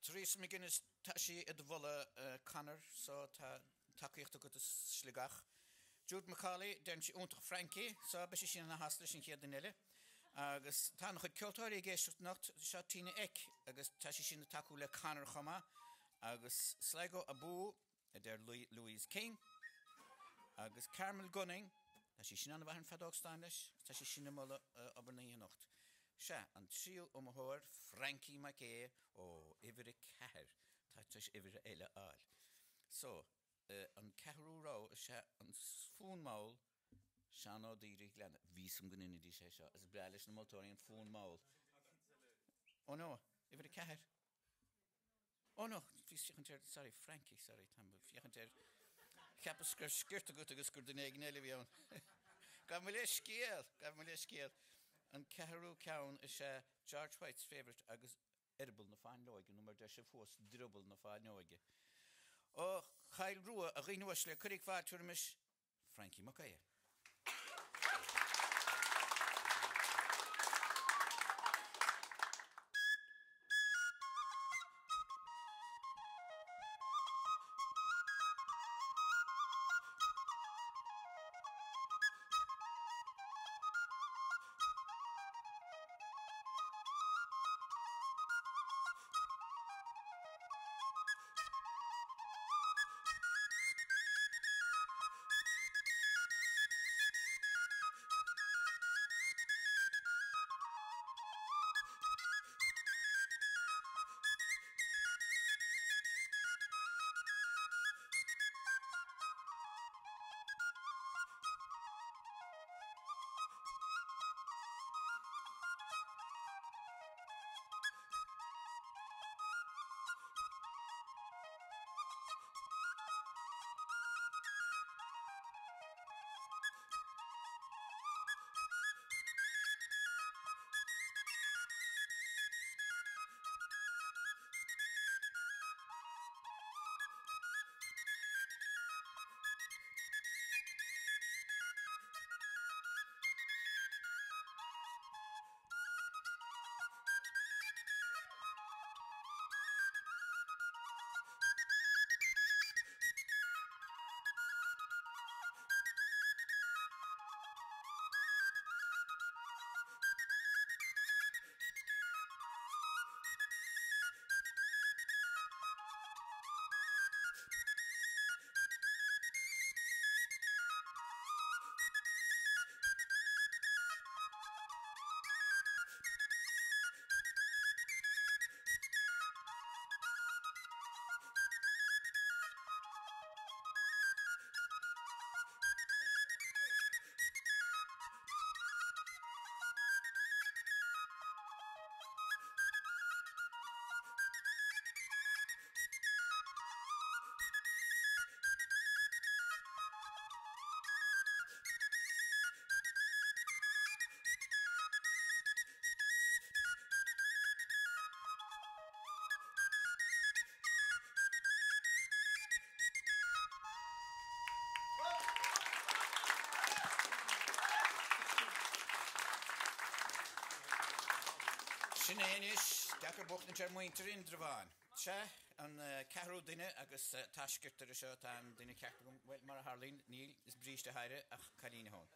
Therese McGuinness, Tashi Edvola Connor, so Takicht to go to Sligach, Jude McCauley, den si úntach Frankie, so be sin na hasla sin chéad nile. Agus tá chud ceoltóirí géisiút nacht seo tíine ec, agus tá sin na taú le canar chuma, agus Sligo Abu, der Louise King, agus Carmel Gunning, tá sin anna bhain fadógstein leis, tá sin mola abernaí nacht. Se an tríú mthir Frankie McKay ó Ivire Cahir, tá tuis Ivire eile áil. So, an cehrú rá se an fún máil sean ó dírí glena. Vísum gynnyni di sé seo. As brelis na motori an fún máil. Oh no, Ivire Cahir. Oh no, sorry, Frankie, sorry, tambu. Fiachanter, cap skirta gut agus gur den egin eile vion. Gaf me le sgiel. An cehrú cawn is George White's favourite agus edible na fáin nóige, nummer de se fós dribble na fáin nóige. O chael rua a rinwas le curig fáturmish Frankie McKay. Sinéis, deacar bochna ter muintir in Drvan. Se an cehrú duine agus taisgirtar seo an duine ceartagum mar Harlín níl is bríste haire ach cailína hón.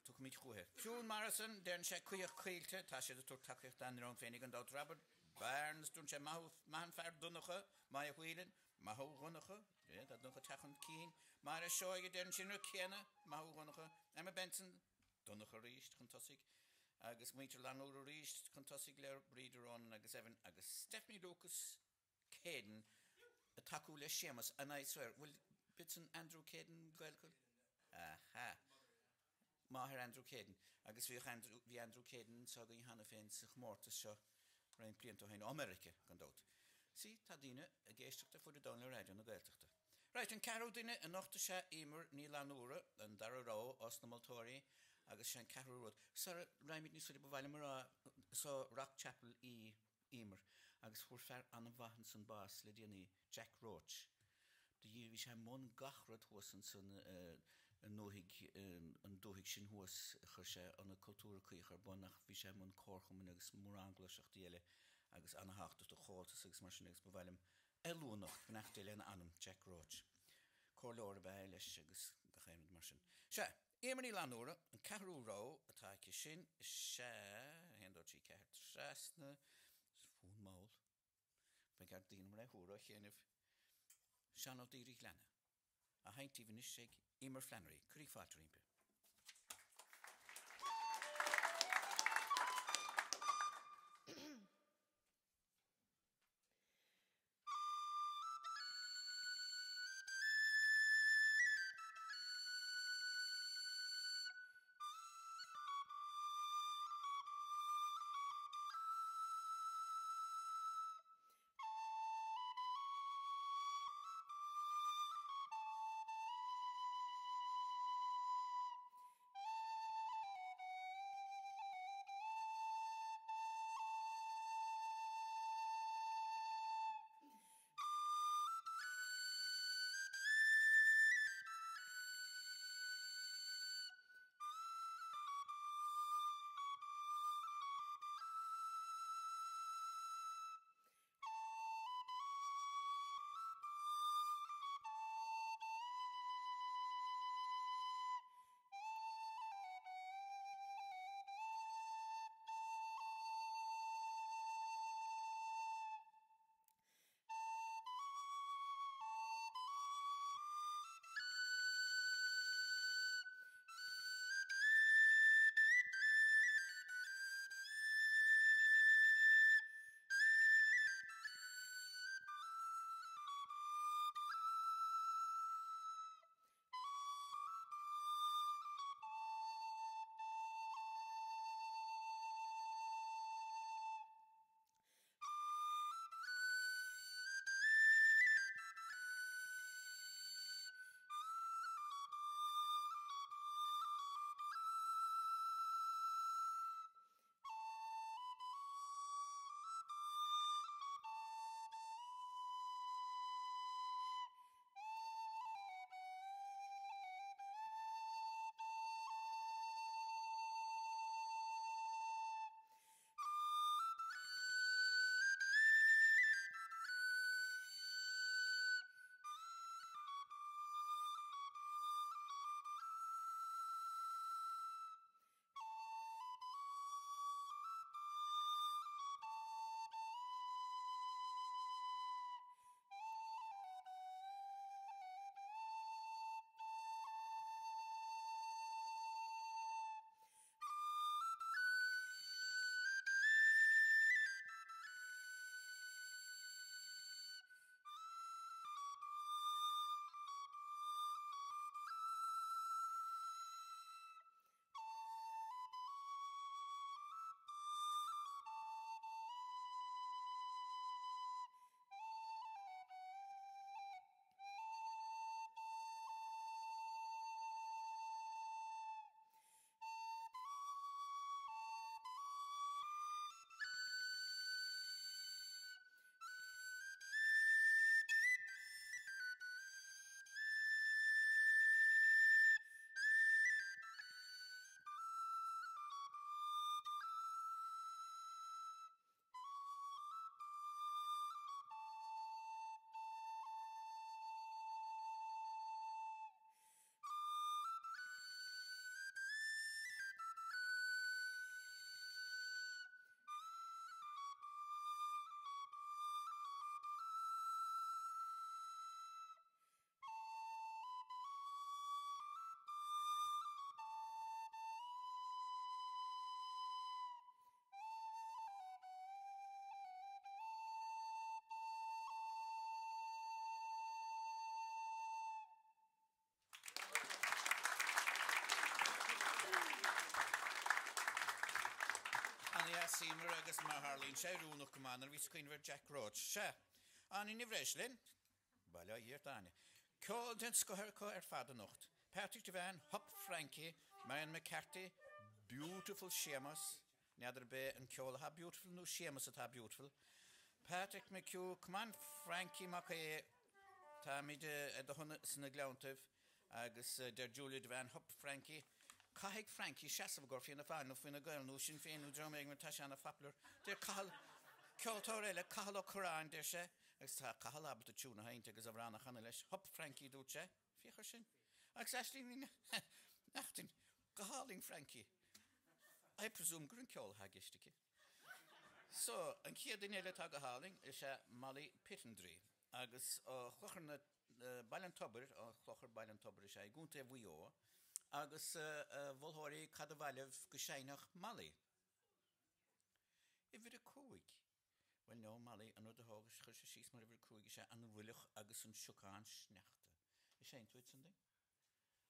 Tuch míid chuhe. Fiún Marathon, den se cuiach cuilte, tá sé tú takeocht an rón fénig an dát Robert Barnes dún se mahan fer dunacha, mai a huilen, maho runacha, dat nucha tachan cín, mar a seoige den sinna céna, maho runacha, Emma Benson, dunacha ríist chun tosig, agus muitir lanúr ríist chun tosig leir bríidirón agus Evan agus Stephanie Lucas Caden a taú le sémas a I swear, will bitsin Andrew Caden gaelcol? Aha. Mahir Andrew Caden agus vi Andrew Caden so go hanna féin sich mórtas seo rein plianto hain America gan dot. Sí tá dine a géisteachta fu de download radio na gaeltachta. Right, an caró dine a nachta se émer ní lanúra an darará os na Maltóri agus se an caró rud. Sara raimid ní suri bhhaile mar so Rock Chapel I émer agus fuair fer an bhahan san bás le déanaí Jack Roach. De vi se mon gachrad hosan san an dóhiig sin huas chur sé an a cultúra chuochar bunach bhí sé mon córchum agus mór anglaseach díile agus anna háachtas do chátas agus mar sin agus bhhailm elúnach bnachtaile an anam Jack Roach. Cór leir a bheith leis agus chéimid mar sin. Se, émaní lanúra an cehrú ró atá ci sin se héandó tí ceart trasna fún mól be gar dtíanam ra húra chéanamh seanó dírí lena. A haintí bhanis sé Emer Flannery, curí fátarímpe. Seymour agus mar Harlín sé rúnach gománar vís cuinver Jack Roach se. Aní ni bhreislinn, bailá hír dáine. Col den scohar co fada nocht. Patrick Devane, Hop Frankie, Marian McCarthy, beautiful Seamus. Neadar be an ceol ha beautiful, no Seamus at ha beautiful. Patrick McHugh, come on Frankie Macaé, tá mid de hunna sna glauntav, agus der Julia Devane, Hop Frankie. Caig Frankie, Shassav Gorfi and a fan of in a girl, no Sinn Féin, no drumming with Tashana Fapler. They're Cahal Kyotorella, Kahalo Koran, there she. It's a Kahalab to tune a hind, because of Rana Hanelish. Hop Frankie, do che? Fichershin. Ag sastlín nachtain goáling Frankie. I presume grún ceol hagisteiki. So, an céad in eile tag a háling is Molly Pittendry. Agus chlochar na bailan tobar, chlochar bailan tobar is gúnta bhuió, agus bhulthirí cadabhaileh go séinach Molly. I bhir a cúig. Well, no, Molly, an rud a hágas chuir sé síos mar a bhir cúig is an bhuileach agus an siúcáin sneachta. Is sé intuit san ding?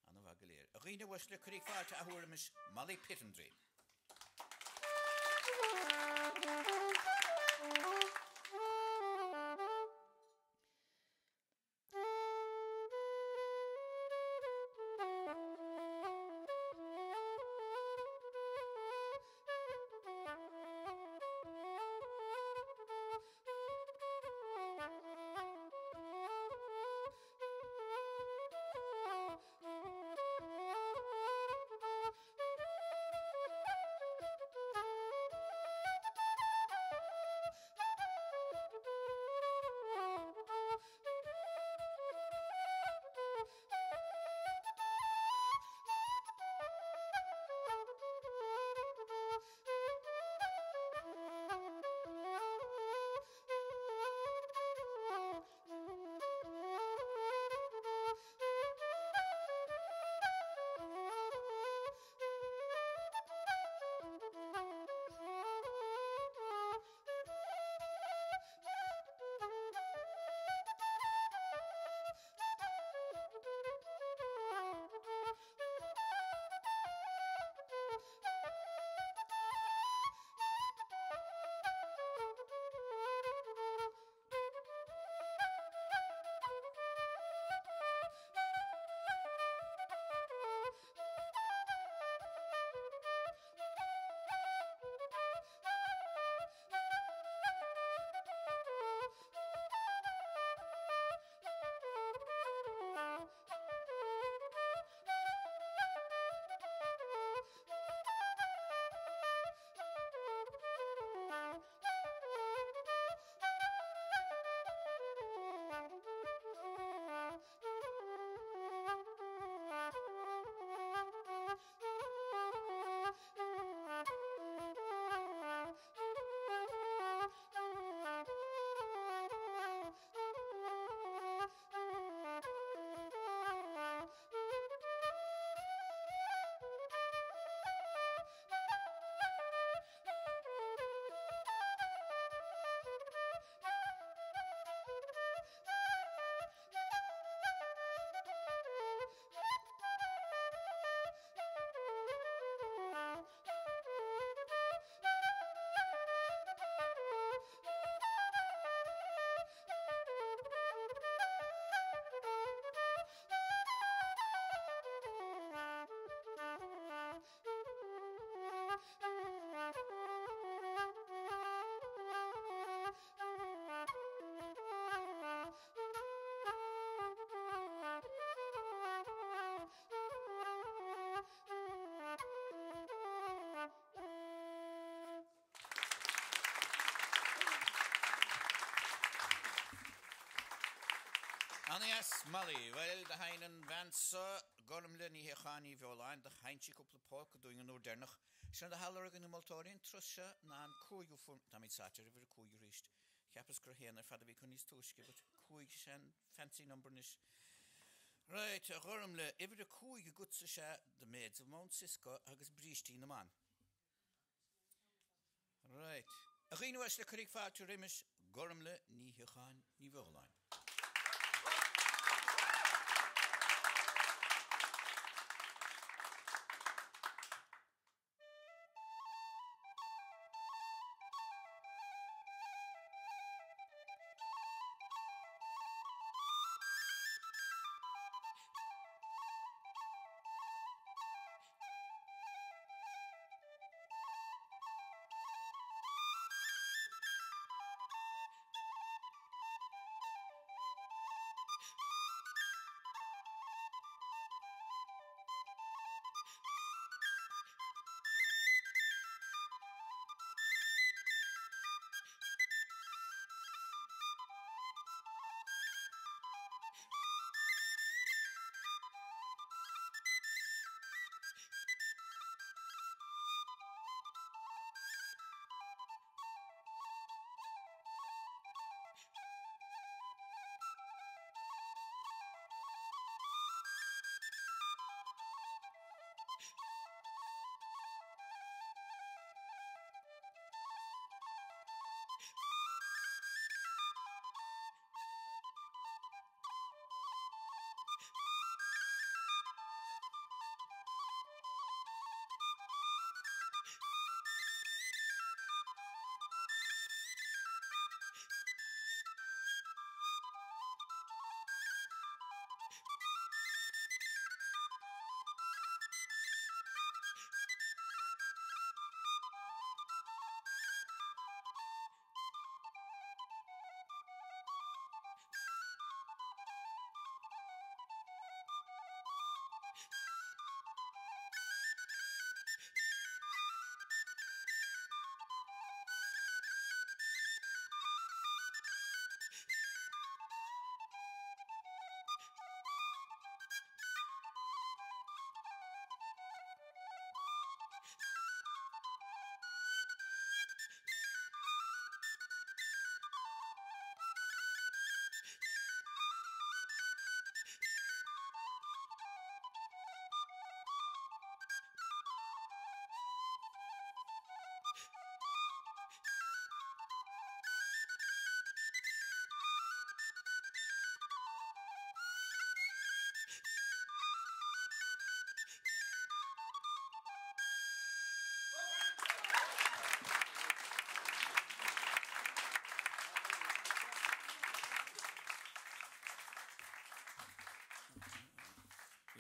An a bhaga léir. A ghine was le chuig fáilte a thuairmis Molly Pittendry. Anias Molly, well, the Heinen Vansa, Gormle ni hechani violine, the Heinchi couple of pork doing an ordernach. Shan the Hallorig in the Maltorian, Trusha, Nan Kuyu from Tamitsatcher, every Kuyu reached. Capus Krahen, if Fadabi Kunis Tushki, but Kuishan, fancy numbernish. Right, Gormle, every Kuyu Gutsasha, the maids of Mount Cisco, Agus Brishti in the man. Right. Agin was the Creek Fat to Rimish, Gormle ni hechan ni violine.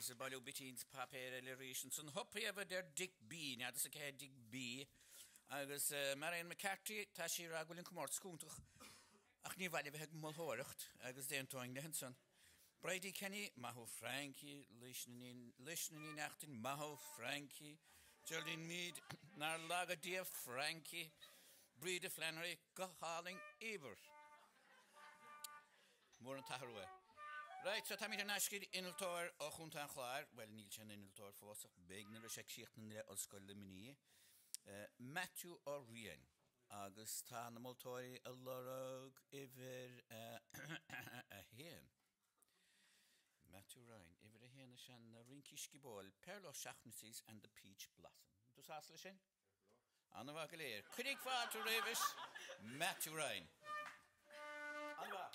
agus a bailú bitins papéir le rísin san hoppaí a der Dick B, neadas a cé Dick B, agus Marion McCarthy tá sí ragwilin cummort scúntach ach ní bhaile bheith molthóirecht agus déantóing lehan san. Brady Kenny, Maho Frankie, Lishnaní nachtain, Maho Frankie, Geraldine Mead, nar laga dia Frankie, Breda Flannery, Gohaling Eber. Mór an taharua. Right, so tamid an asgyd uniltóir o chwnta'n chláir, wel, níl chan uniltóir fósach, begnar o siag siachtan le osgoil limini, Matthew O'Rian, agus tá na moltóiri a lorog iver a hen. Matthew Ryan, iver a hen a shan na rinkiski bol, Perlo Shachnasis and the Peach Blossom. Dus asle sin? Anna va galir. Kunig fart o revis, Matthew Ryan. Anna va.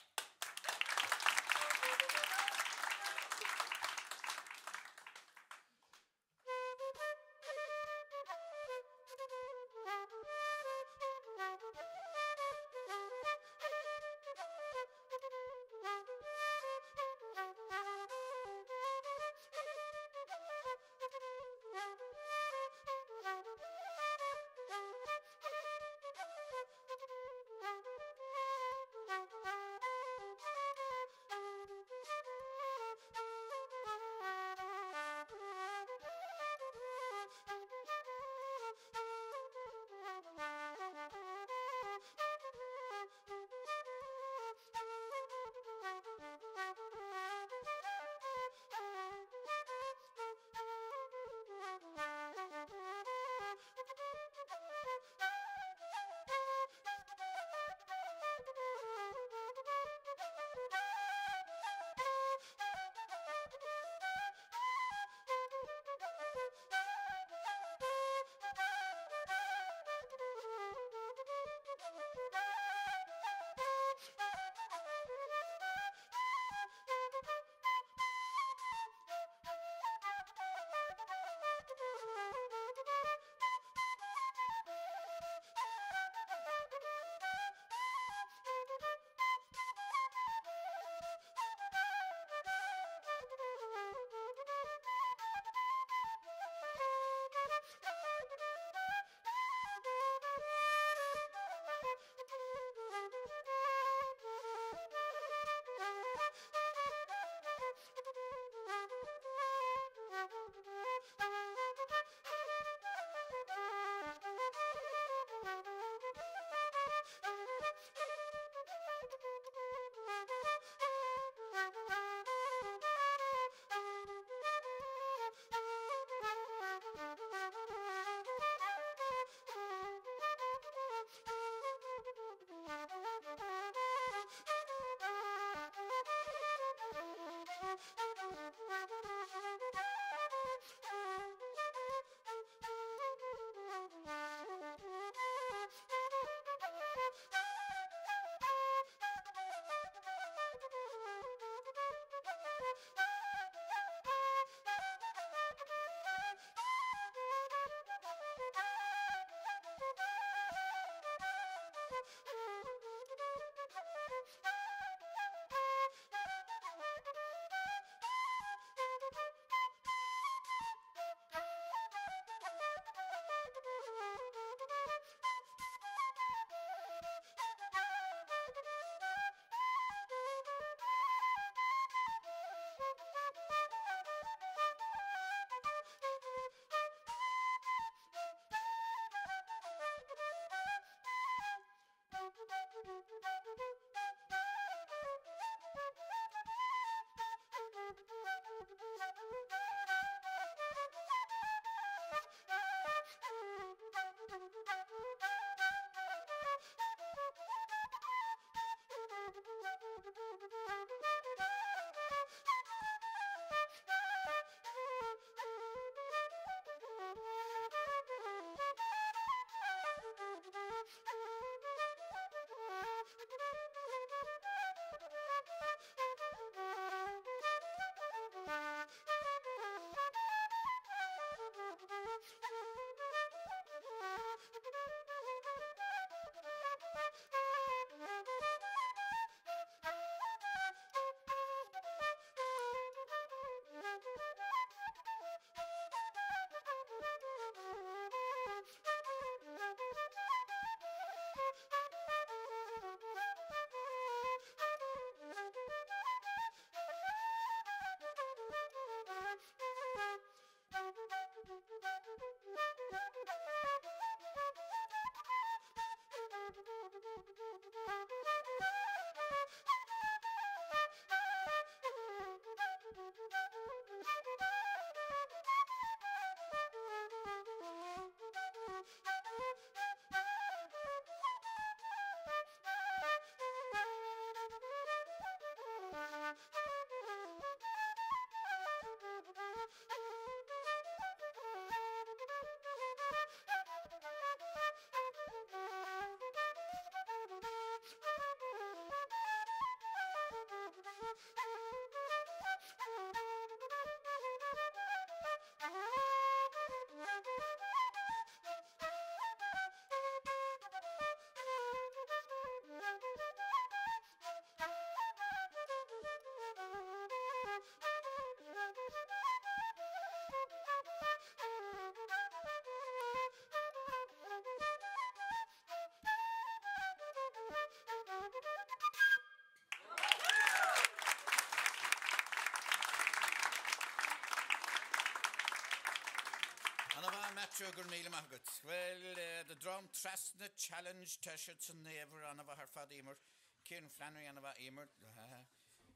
Sugar Neil Maggot. Well, the drum Trasna Challenge T-shirts and never on of her fad emer. Kieran Flannery on of emer.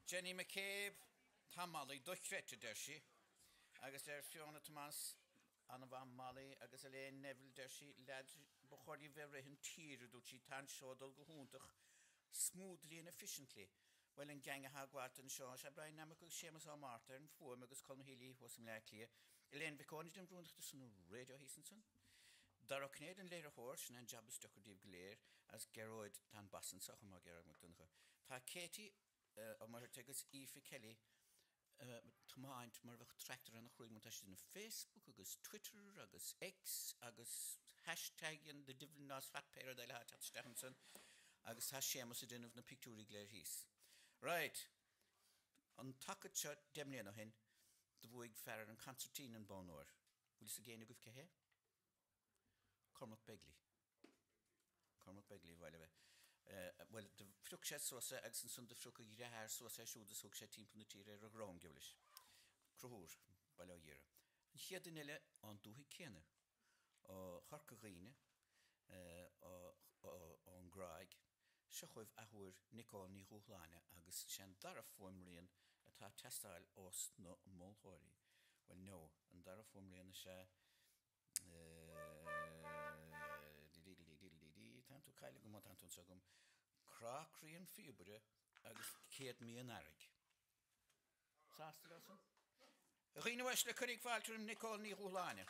Jenny McCabe. Tom Molly. Duchret der she. Agus der Fiona Thomas. Anna Van Molly. Agus Elaine Neville der she. Lad Bukhari very hin tier do she tan show dul gohundach smoothly and efficiently. Well in gang a hagwart and show. Brian Namaku Seamus on Martin. Four Megas Colm Healy was some likely. Elaine Viconage and Brunch the son Radio Hesenson. Dara Canadian later horse and Jabba Stucker Dave Glare as Geroid Tan Basson Sochama Gerard McDonough. Ta Katie or Martagus Aoife Kelly to mind Marvach Tractor and the Huig Montash in Facebook, Agus Twitter, Agus X, Agus hashtag and the Divin Nas Fat Pair de la Tat Stephenson, Agus Hashemus in of the picture Glare Hees. Right. On Takatcha Demnian o hin. The Voig Farrer and Concertine and Bonor. Will you again a good here? Cormac Begley. Cormac Begley, well, the Frukshet was a Exon Sunday Fruka Yahar, so I showed the Sukshet team from the Tira of Rome Gillish. Crohur, Balo Yera. And here the Nella on Duhi Kena, or Harkarine, on Greg, Shachov Ahur, Nicol Nihuhlana, Agus Shandara Formrian. Tá testáil os no molthóirí. Well no, an dara formlí na sé tanto caile go mát anton sagum crácríon fiúbre agus céad míon airg. Sásta gasan? Ghine weis le churig fáiltrim Nicol Nihuhlana.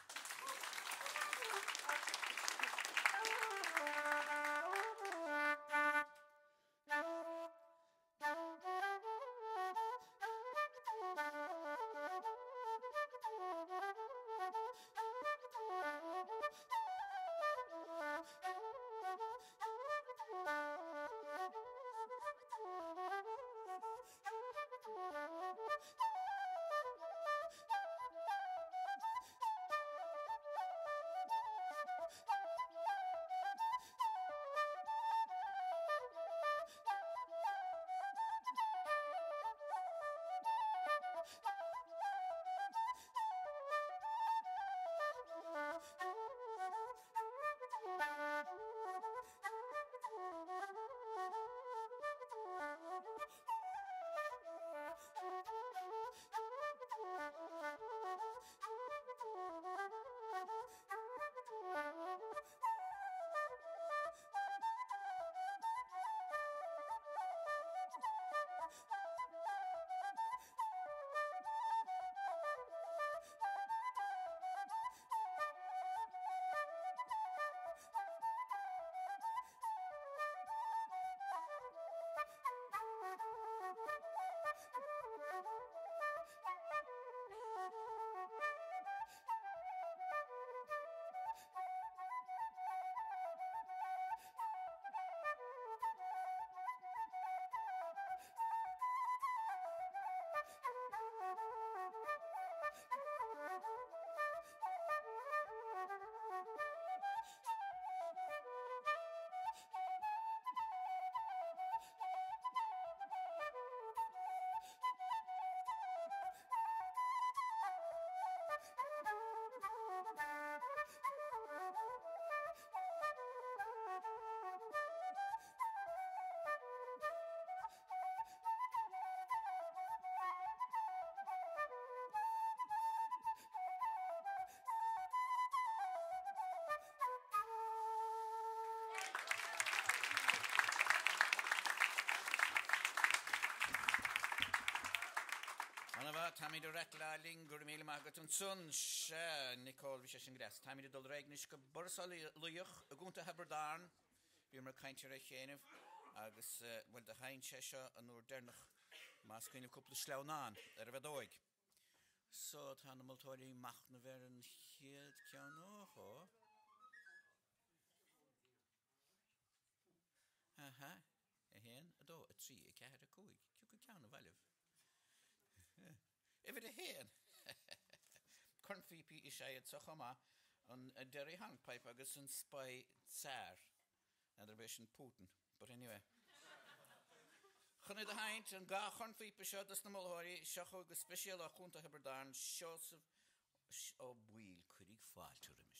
Tammy the Ratla Linger Mil Magaton Sun Nicole Vishan Grass. Tammy the Dolregnish Borsali Luyuch, a Gunta Haberdarn, Bimer Kainter Chenef, Agus went the Hein Cheshire and Nordernach, masking a couple of Slaunan, Ervadoig. So Tanimal Tori Machnever and Hilt Kianoho. Aha, a hen, a do, a tree, a cat, a coig, you could count a value. If it a hen, Cornfeepy is I at Sochama on a dairy handpipe, I guess, and spy Tsar and the Russian Putin. But anyway, Honey the Hind and Ga Cornfeepy shot the Snamolhori, Shachog, a special Junta Heberdan, shots of Wheel, could he fall to him?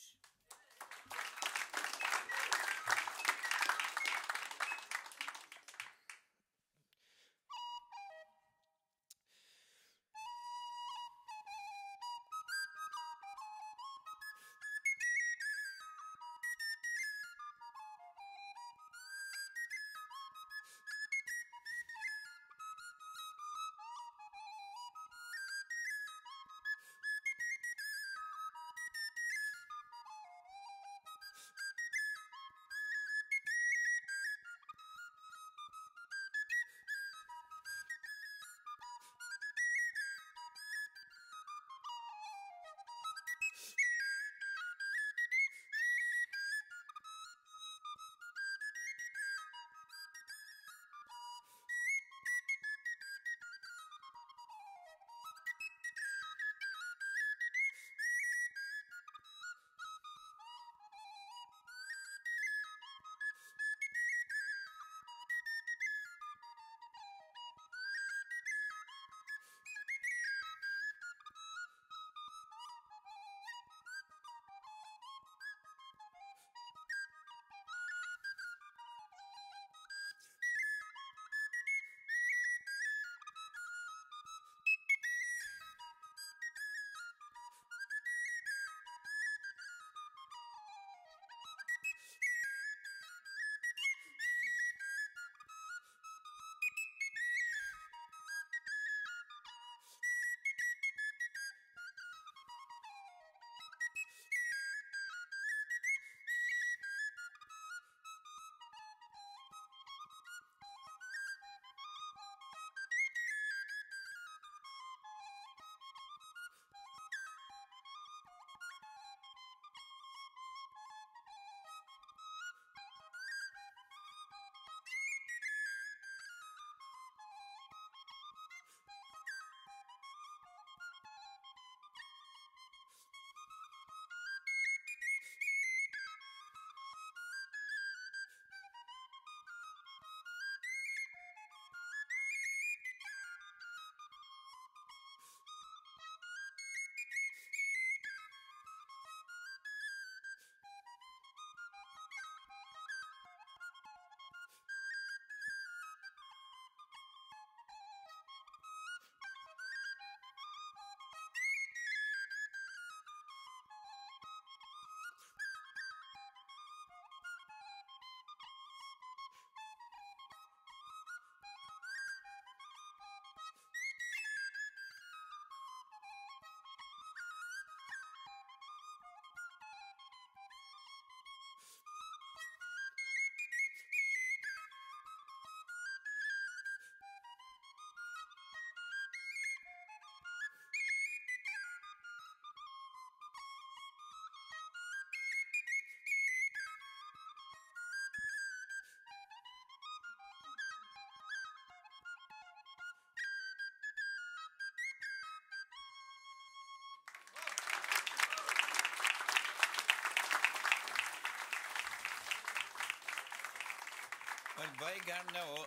Well, by gar now,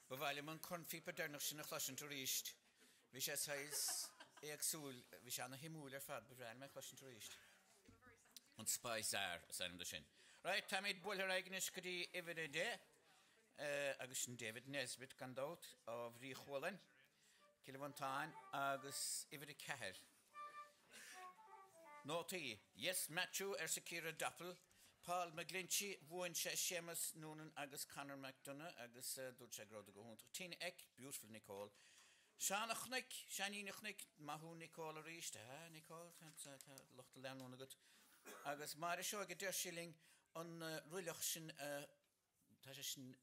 bhhaile man cornfí pedernach sin na chluisin tar ríist. Bhí sé sais éagsúil, bhí sé anna himúil fad bhreil me chluisin tar ríist. An spáis sanim do sin. Right, tá míid builthar aignis go dtí ihide dé, agus sin David Nesbitt gan dát á bhrí chhualainn, Kilvantáin agus ihide ceathir. Nótaí, Yes Matthew Sakira Dappel, Paul McGlinchey, Bhuain Seamus Noonan agus Conor McDonough agus dúirt sé gráda go húnta. Tína Eck, beautiful Nicole. Seanachnic, Seanínachnic, Mahú Nicole a ríist. Nicole, lochta leanúna agat. Agus mar seo go deir síling an ruileach sin, tá sé sin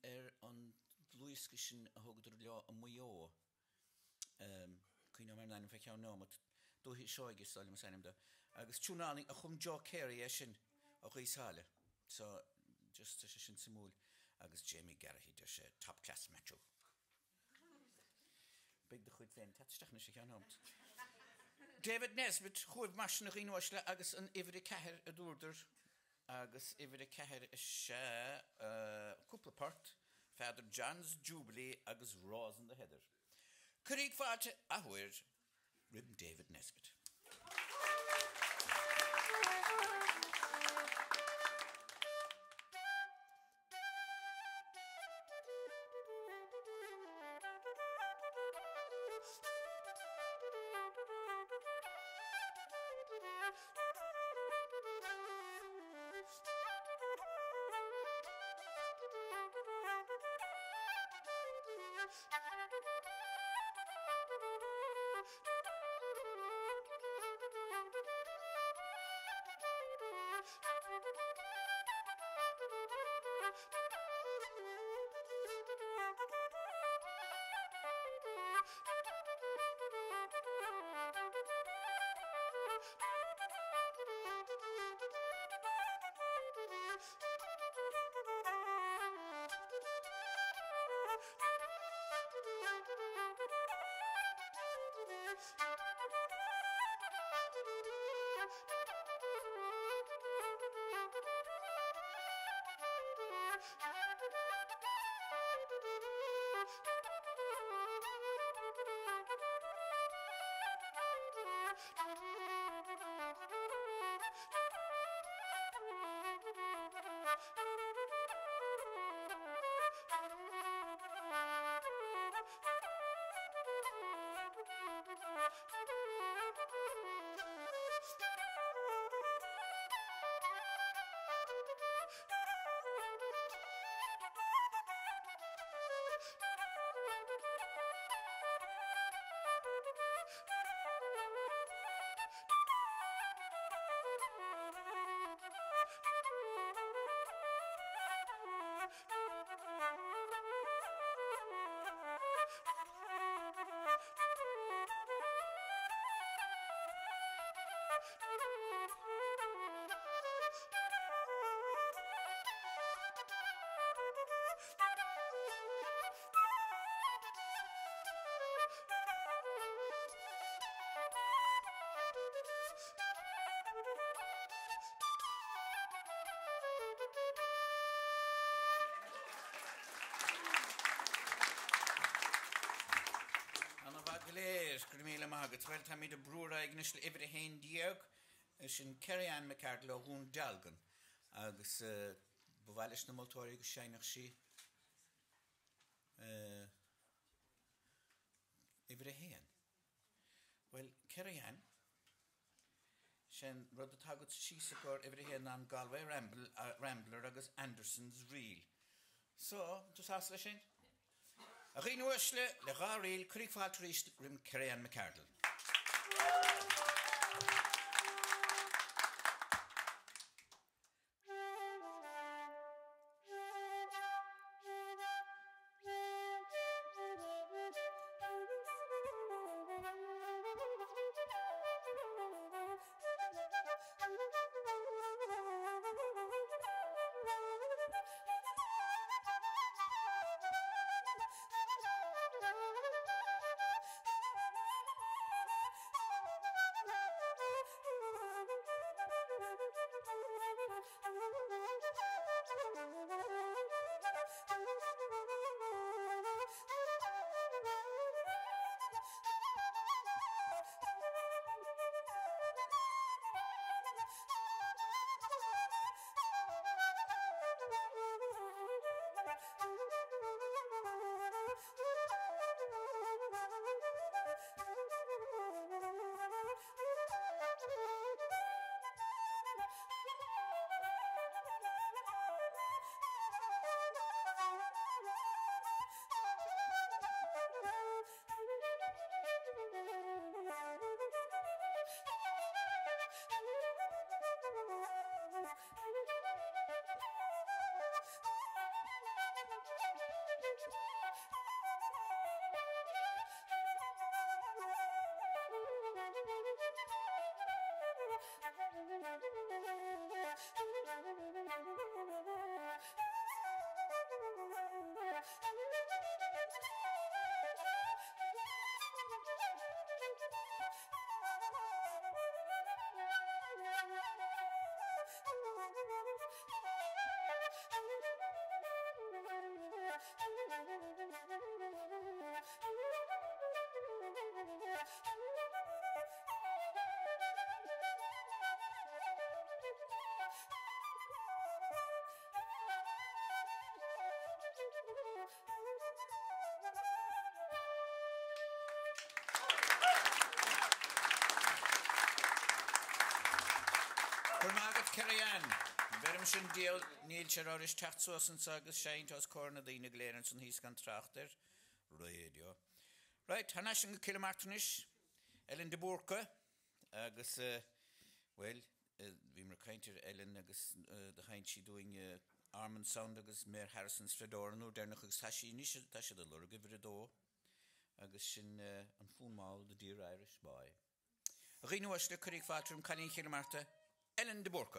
an lúisca sin a thugadidir leo a muo. Cuoine mar naim fe ceann nó, dú hí seo agus sálim sanim da. Agus túnáling a chum Joe Carey sin a chuisáile. So, just sé sin simúl. Agus Jamie Garrahy de sé top class Matthew. Big de chuid féin, tatsteach na sé ceann nómt. David Nesbitt, chuibh masin na ghínhaisle agus an ihide ceathir a dúrdir. Agus ihide ceathir is sé cúplapart, Father John's Jubilee agus Rose in the Heather. Curíg fáte a huir, rib David Nesbitt. Grimíle mágat, weil tá míad a brúra agnis le ibre hain diog sin Kerry-Ann McCardle ó hún dalgan agus bhhailes na moltóirí go seinach sí ibre hain. Well, Kerry-Ann sin rud a tagad sísa gur ibre hain an Galway Rambler agus Anderson's Reel. So, dus has le sin? A ghínúisle le gáréil curig fáil tríist rim Kerry-Ann McCardle. Churmágad Carrian, Verim sin deal Neil Cheroris Tatsos and Sagas Shine Tos Corner the Inaglerans and he's gone trachter radio. Right, Hanashing Kilomartinish, Ellen de Burka, Agus, well, we were kind of Ellen Agus the Hind she doing Armand Sound Agus Mayor Harrison's Fedor, no, they're not Sashi Nish, Tasha the Lurg of Redo, Agus in on Full Mall, the dear Irish boy. Rino was the Curry Fatrum, Canning Kilomarta, Ellen de Burka.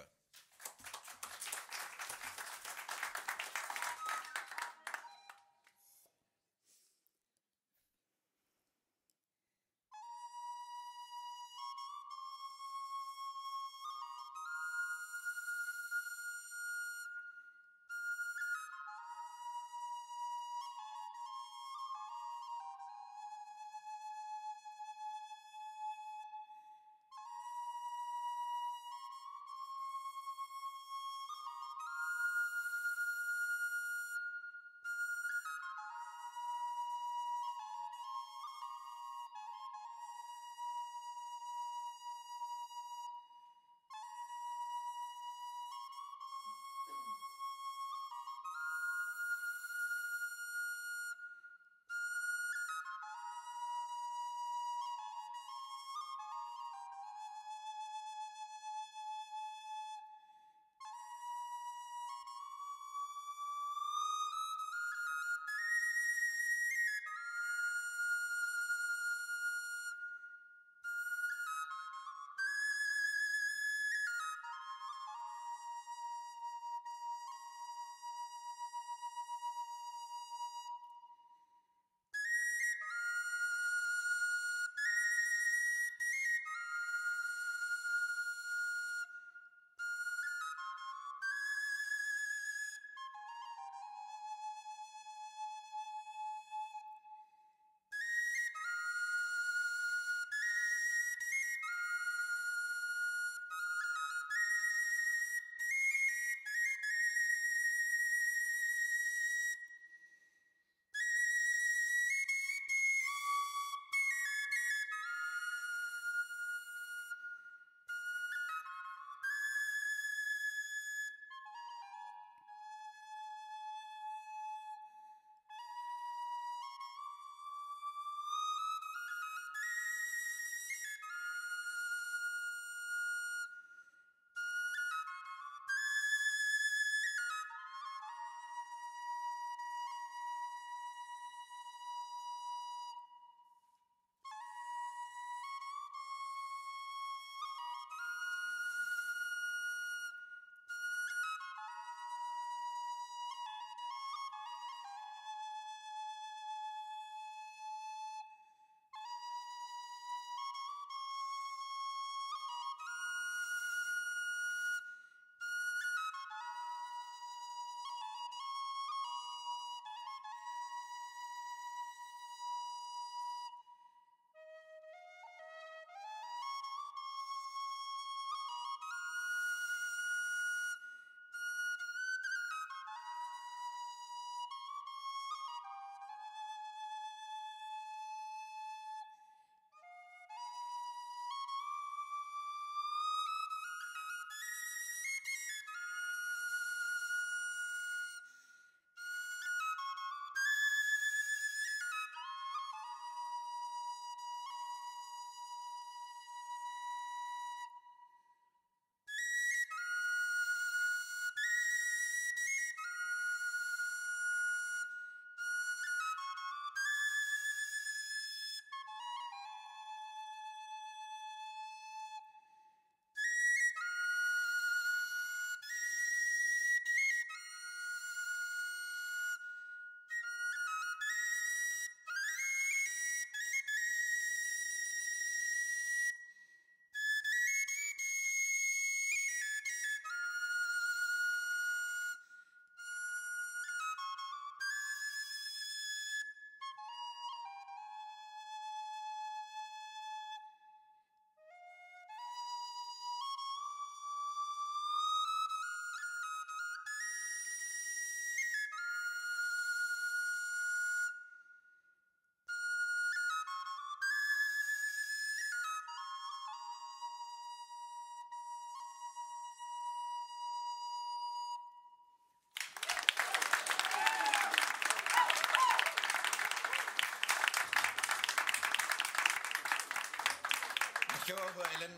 ceol Ellen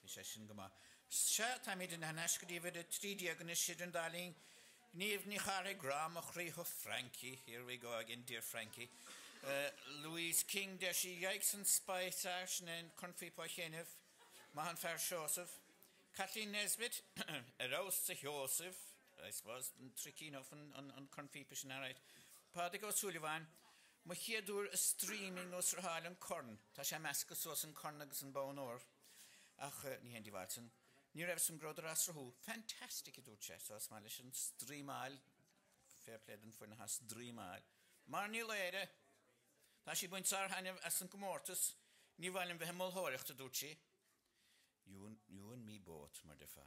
Bisheshin Gama. Sha tamid in Hanash could even a 3D agonish and darling. Niv Nichare Gram of Frankie. Here we go again, dear Frankie. Louise King, Deshi Yikes and Spice Ash and Confi Pochenev. Mahan Fair Joseph. Kathleen Nesbitt. Eros Joseph. I suppose tricky enough on Confi Pishnarite. Padigo Sullivan. Machiadur streaming us Rahal and Corn. Tasha Mascus and Cornags and Bonor. Ach, Nihendi Watson. Near some Grodras who fantastic at Uchess, or Smalish and Streamal. Fair play than for the house Dreamal. Marnie Lede. Tashi Buntsar Hanev Asan Comortus. Nivalim Vehemol Horich to Ducci. You and me both, Mardefa.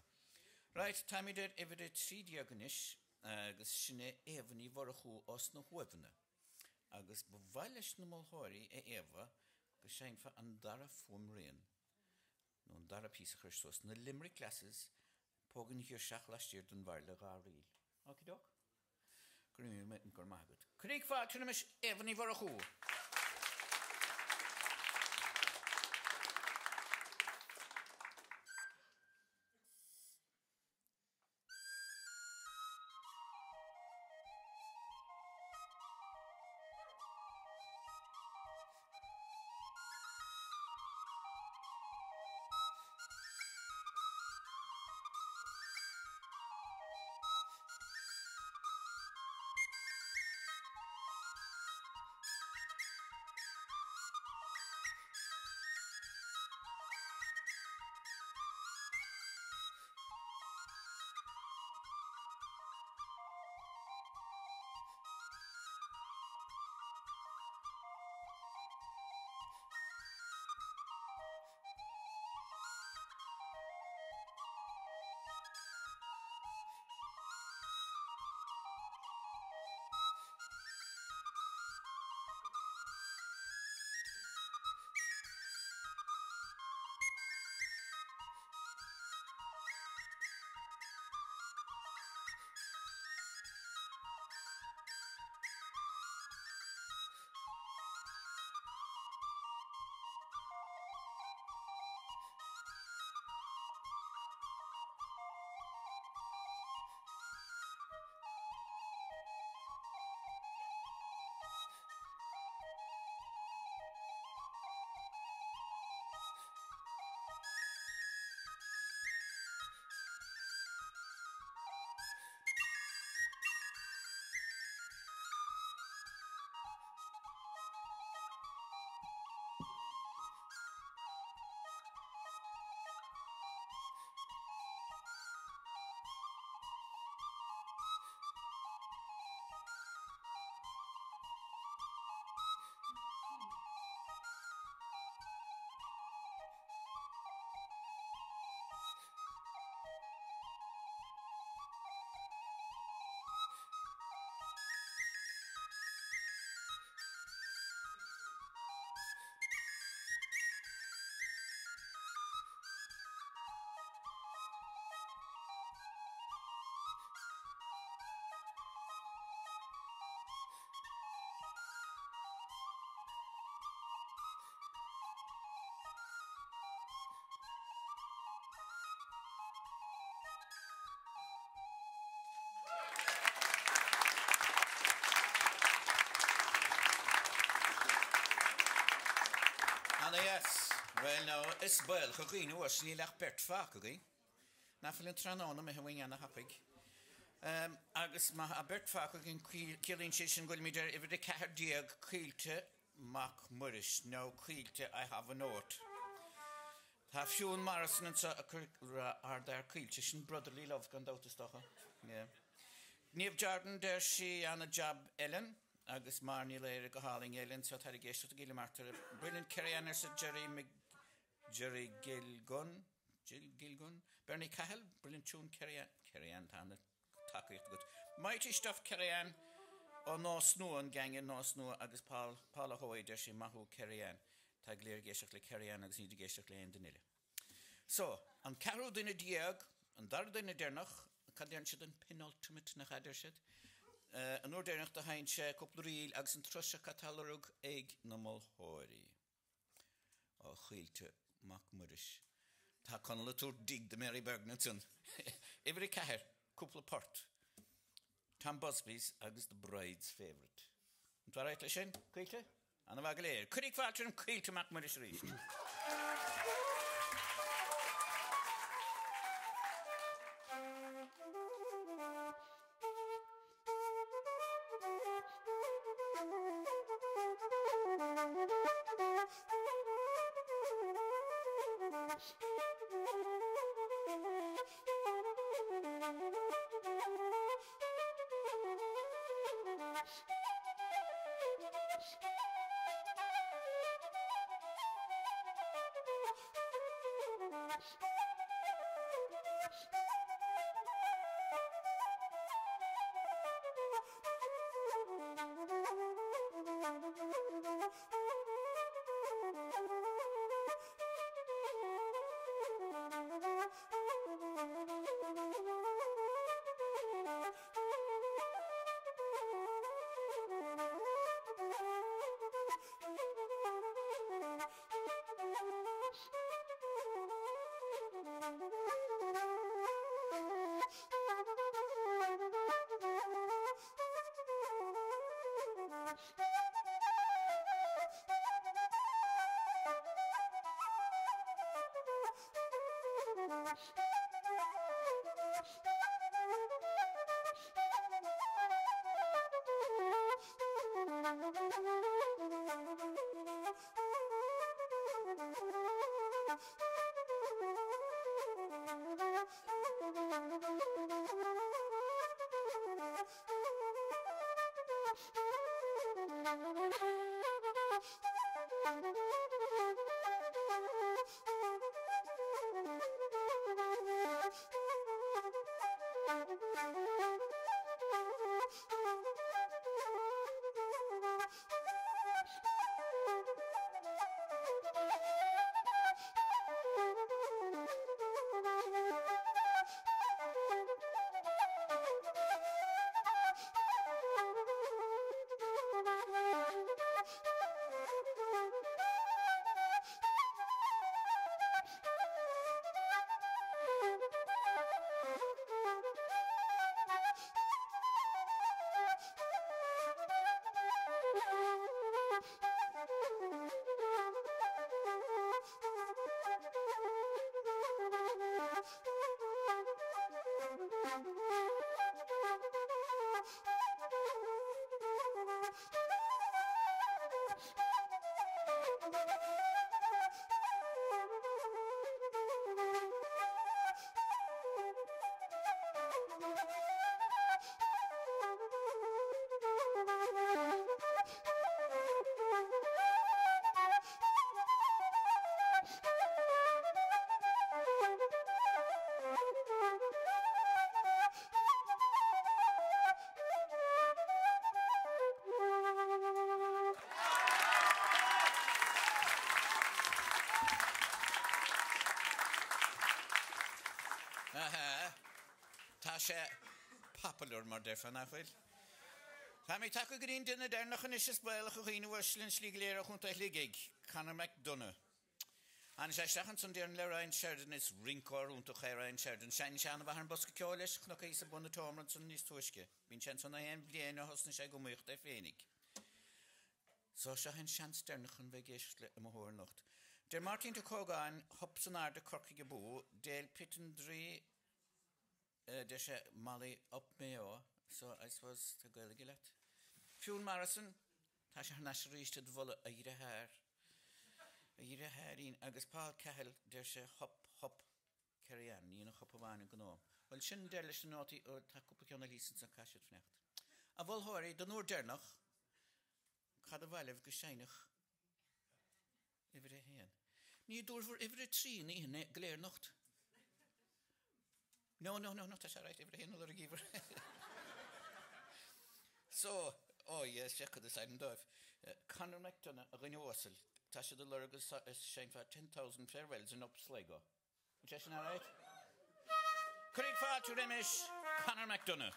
Right, Tammy did evident 3 diagonish. Gashine Evani Varahu Osno Huevna. Agus bevalish no Molhori Eva. Gashain for Andara Fumrin. Non dar a piece of Christos, na Limerick classes, Pogan here Shach last year done Varla Garil. Okay, doc? Green met and Gormagut. Creek Fatunamish Evany Varahu. Yes, well now, it's well, Chogin was nearly like Bert Farkuri. Nafilin Tranona, me wing and a happy. Agus ma a Bert Farkuri killing Shishin Gulmider, if the cat dear Kilte, Mark Murish, no Kilte, I have a note. Have few and Morrison and are there Kiltishin brotherly love gone out to Stocha. Yeah. Neve Jordan, there she and a job Ellen. Agus Marnie Lair go Halling Ellen so had a guest to Gilly Martyr. Brilliant Kerrianer said Jerry Gilgun. Bernie Cahill, brilliant tune Kerrian Tanner. Taco it good. Mighty stuff Kerrian. Oh no snow and gang and no snow agus Paula Hoy there she Mahu Kerrian. Taglir Geshakle Kerrian agus need Geshakle and Danilla. So, on Caro din a diag, and Dardin a Dernach, Cadian should penultimate na Hadershid. An order nach the Heinche, couple reel, Ags and Trusha Catalog, egg, Nummel Hori. ó chuilte mac muris. Tá conala túr dig de Mary Bergnaton. Every ceir, cúpla port. Tom Busby's agus the bride's favourite. Tá right lei sin, chuilte? Anna bhag léir. Curig fáiltear an chuilte mac muris ríist. Tá sé popular mar defa nachfuil. Tá mé take grín duna dénachan is bailach a chuoine bhslinn slí léir chun ligig, Conor McDonagh. An sé stachan san déan le Ryan Sheridan is rincóir únta ché Ryan Sheridan, sein seanna bhar an bosca ceolis chnocha is a buna tomran san níos tuisce. Bhín sean sanna hen bliana hosna sé go muocht é fénig. So se hen sean sternachan bheith géist le am hóir nocht. Der Martin de Cogan hop san arda corcaige bú, déal pitan drí de sé Molly up meo, so I suppose tá gaile gilet. Fuel Marathon, tá sé hana ríiste bhla a ire hair. A ire hairín agus Paul Cahill der sé hop cerian, ní na hop bháin gná. Well sin der leis an nátaí ó tá cúpla ceanna lísan san caiisiid fnecht. A bhil hóirí don úr dernach, cad a bhaileh go seinach ifir a héan. Ní dúrfur ifir a trí ní hynna gléir nocht. No, tá sé right ifir a héan o'r gífar. So, yes, sé chud a sain dóibh. Conor McDonagh a gine ósil, tá sé do lurgus sein fa 10,000 farewells in up Sligo. Is that right? Curig fáiltear imis Conor McDonagh.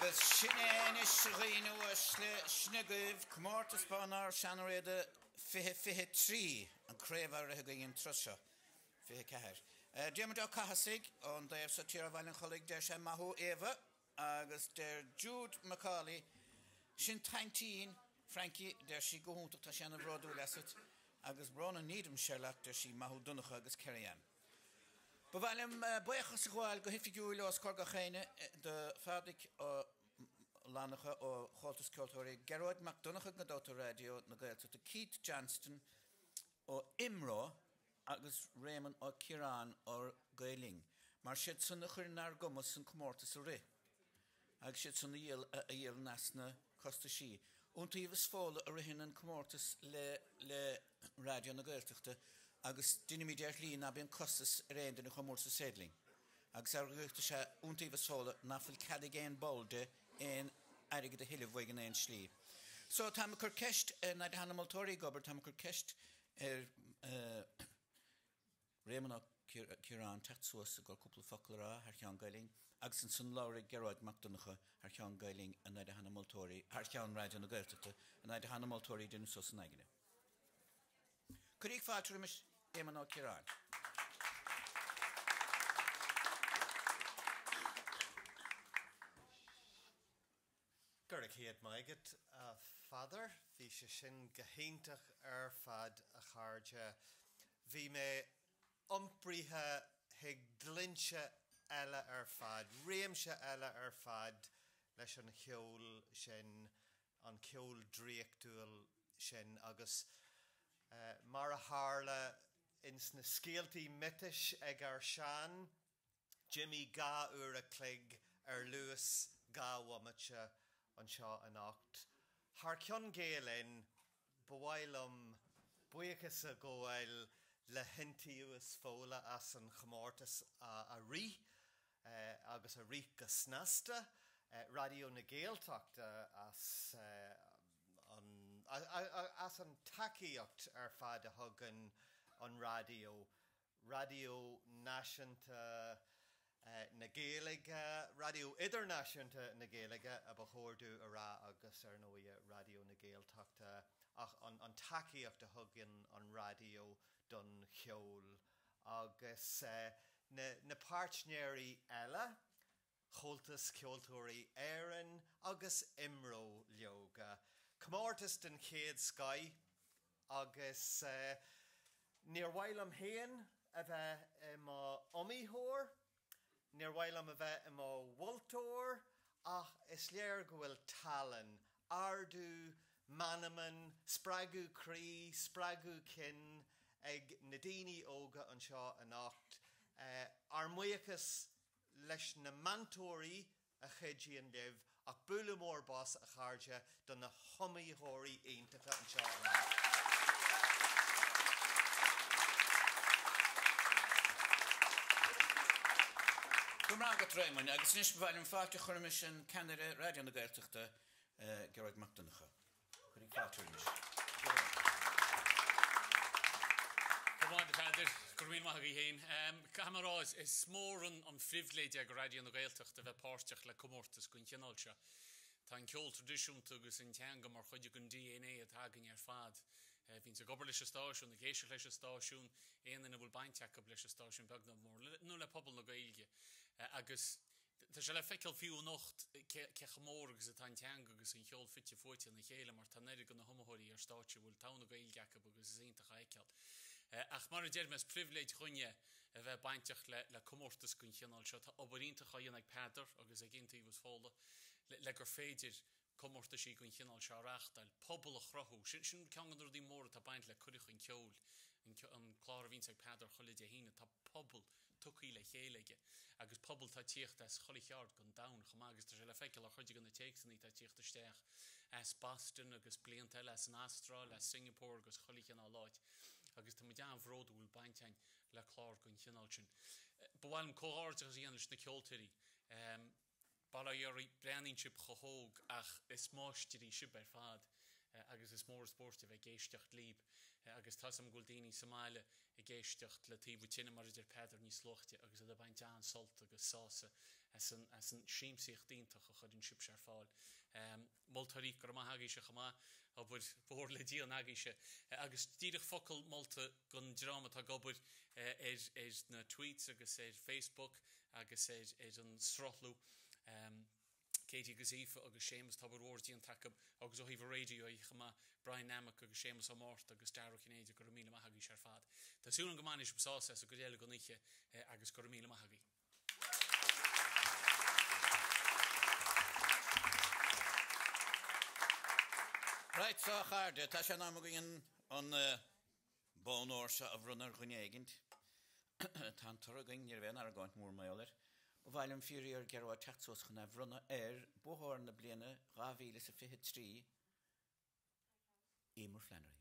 agus sinnéin is riú le snigah cummórtas banar sean réide fihe trí an créomhar a gin trusha fihe ceir. Déimid á cahasig an déobh sa tíar bhhailin cholig der sé mathú éva agus der Jude McCauley sin taintín Frankie der si gohúntaach tá seanna bhródú lesit agus brona nídum seirlaach der si mathú dunacha agus cerian. Ba bhailim buchas a gháil go hifigiúil os corga chéine de fádig ó lánacha ó Chultas Cultúirí Geróid MacDonagh na Dóta Radio na Gaelta de Keith Johnston ó Imró agus Raymond ó Ciarán ó Gaeling. Mar siad sanna chuirnar gomas san Comórtas a ré. Agus siad sanna dhéal nasna costa sí. Úntaíomh fóla a rihin an Comórtas le radio na Gaeltachta agus duine mí deir líon a bíon costas réin na Comórtas Sedling. Agus ar ghuachta sé úntaíomh fóla nafil cadigéin bolde in airige de hiileh bhaigin éon slí. So tá me chur ceist na de Hannah Multóirí gobar tá me chur ceist Raymond ó Ciarán techt suas a gur cúpla focail rá ar cheann Gaeling agus san lára Geróid MacDonagh ar cheann Gaeling a na de Hannah Multóirí ar cheann radio na Gaeltachta a na de Hannah Multóirí duine sos an aigine. Curíoh fáilte imis Raymond ó Ciarán. Gur chéad maigad fadar, bhí sé sin gohéintach ar fad a cháirde. Bhí mé iomprithe heag glinse eile ar fad, réimse eile ar fad leis an cheol sin, an ceol dríochtúil sin agus mar a hála ins na scéaltaí mitis ag ar sean, Jimmy gá uair a clig ar Lewis gá wamatse an seo an ocht. Thar ceann géalainn bhhailm buchas a ggóil le hintíúas fóla as an Comórtas a rí agus a rí go snasta radio na Gaeltachta as an takeíocht ar fad a thugann an radio náisiúnta na Gaeilge, radio idirnáisiúnta na Gaeilge a ba chóirú a rá agus ar nóia radio na Gaeltachta ach an takeíocht a thugann an radio don cheol agus na páirtnéirí eile Chultas Cultúirí Éireann agus Imró leoga. Comórtas den chéad Sky agus níor bhhailm héan a bheith má omíthóir, níor bhhailm a bheith má bhultóir ach is léir go bhfuil talan, ardú, manaman, spragu crí, spragu cin ag na daoine óga an seo an ocht. Ar muochas leis na mantóirí a chuidíon libh ach bula mór bás a cháirde don na thomaíthóirí aontacha an seo an ocht. Gumrágat Raymond, agus níos bhhailm fáte chuirmis an Canada radio na Gaeltachta Geróid MacDonagh. Curíoh fáte imis. Gurmáid fáidir, gurmíon maithagaí héin. Camará is mór an frihléide go radio na Gaeltachta bheith páirteach le Comórtas gon cheannáilte. Tá an ceol tradiisiúnta agus in teanga mar chuide gon DNA a tagan ar fad. Bhín sa gobar leis a stáisiún, na géisio leis a stáisiún, éanana bhfuil bainteach leis a stáisiún beagna mór, nó le pobl na Gaeilge. Agus tá sé le feiceil fiú nocht cecha mór agus a tá teanga agus an cheol fitte fóite na chéile mar tá neidir go na thomathirí ar stáisiú bhfuil tána Gaeilge agus is aontacha aiceal. Ach mar a déir mes privléid chunne a bheith bainteach le Comórtas gon cheannáil seo tá obairíntacha dhéana ag Peadar agus ag intaíomh fóla le gur féidir Comórtas sí gon cheannáil seo reachtail pobl a chrothú sin ceangan ruí mór tá baint le cuireach an ceol an chlár a vín ag Peadar choide a híine tá pobl tucaí le chéalaige agus pobl tá tíocht as cholaíart gon dain chumá agus tá sé le feiceil a chuide gan na teachsaní tá tíocht isteach as Boston agus bliantail as an Astral as Singapore agus cholaíchan á láid agus tá dean bhród bhfuil baintein le chlár gon cheannáil sin. Bhhailm cóáirte agus dhéanais na ceoltarí bailairí breanínship chothóg ach is máistirí sib ar fad agus is mór spórte bheith géisteach líb agus tasam Guldini Somalia I géistecht le tíbú tinna mar idir Pedar níos lochte agus a baint an salt agus sása as an síimsíocht díntaach a chud in sib ar fáil. Moltarí gur ma hagi se chama a bud bór le díal nagi se agus díadach focail molta gun drama tá gobud na tweets agus Facebook agus an srothlú Katie agus Aoife agus Seamus tá bhórdí an takab agus ó híh radio I chama Brian Namack agus Seamus ó Mort agus Darrow Cinéide gur míle maithagaí ar fad. Tásúlan go máis sása a go déile go niche agus gur míle maithagaí. Right, so charde, tá sé ná gin an bónóir se a bhrunnar chunéigint. Tá turagain ar bhéin ar gáint mór mailer. Bhhailm fiúí ar gearhá teachtos chuna bhrunna buthir na bliana 2023 Éamar Flannery.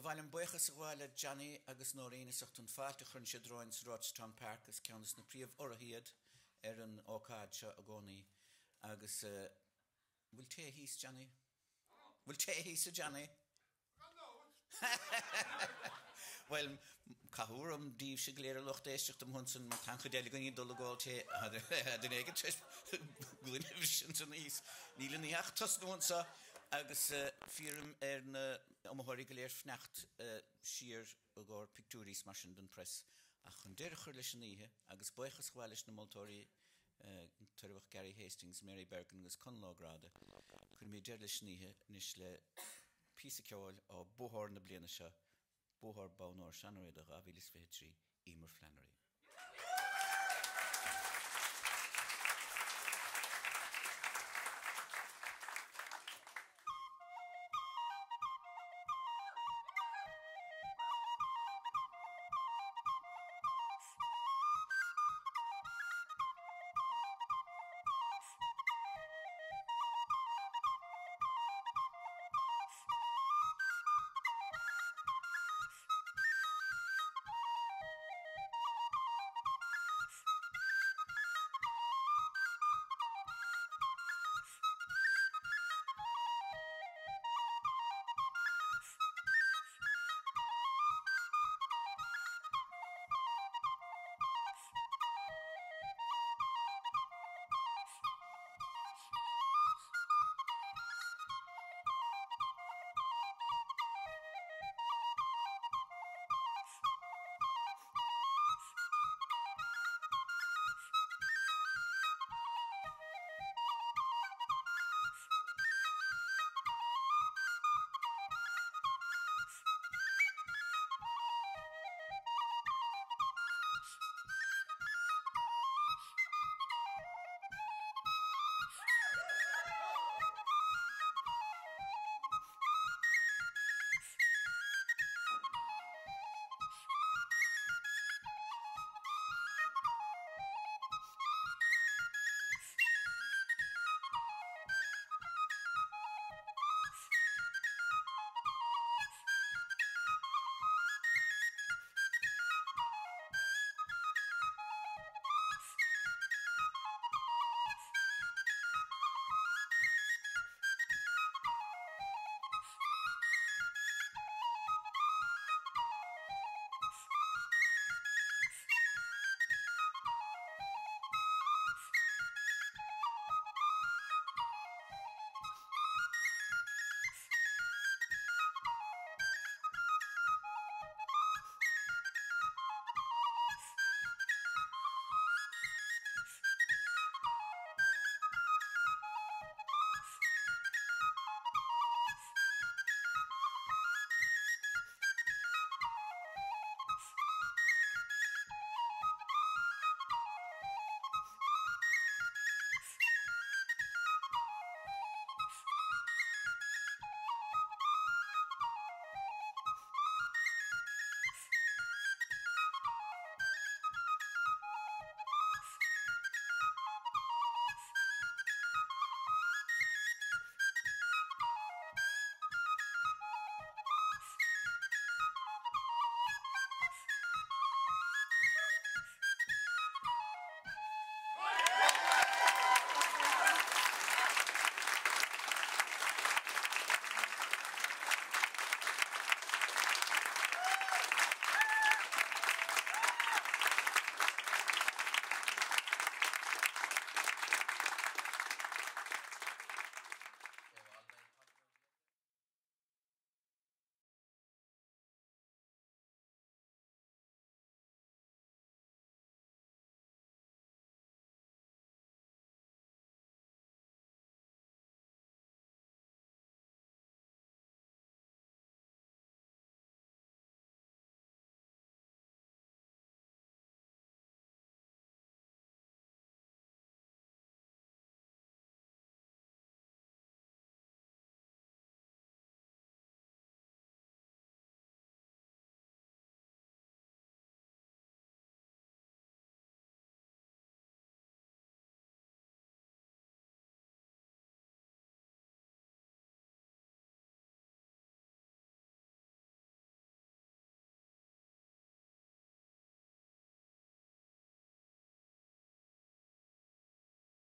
Bhhailm buchas a bhhaile Johnny agus Noreen is an fáte chun sé droin Rochtown Park as ceannas na príomh orthaíad ar an ócáid seo a gcónaí agus bhfuil té híos Johnny? Bhfuil té híos a Johnny? Well, cathúram díobh sé léir lucht éisteach am hunsan má tan chudéile go ní dul gáil té den éige glúine sin san níos. Níle ní achtas nónsa agus fírim na amthirí go léir fneacht siar a gáir pictúrís mar sin den press a chun déir chuir leis an ihe agus buchas chháilis na moltóirí tuirbh Gary Hastings, Mary Bergen agus Conlógráda chun mé déir leis an ihe níos le písa ceáil á buthir na bliana seo buthir bánóir seanréide a 2023 Éamar Flannery.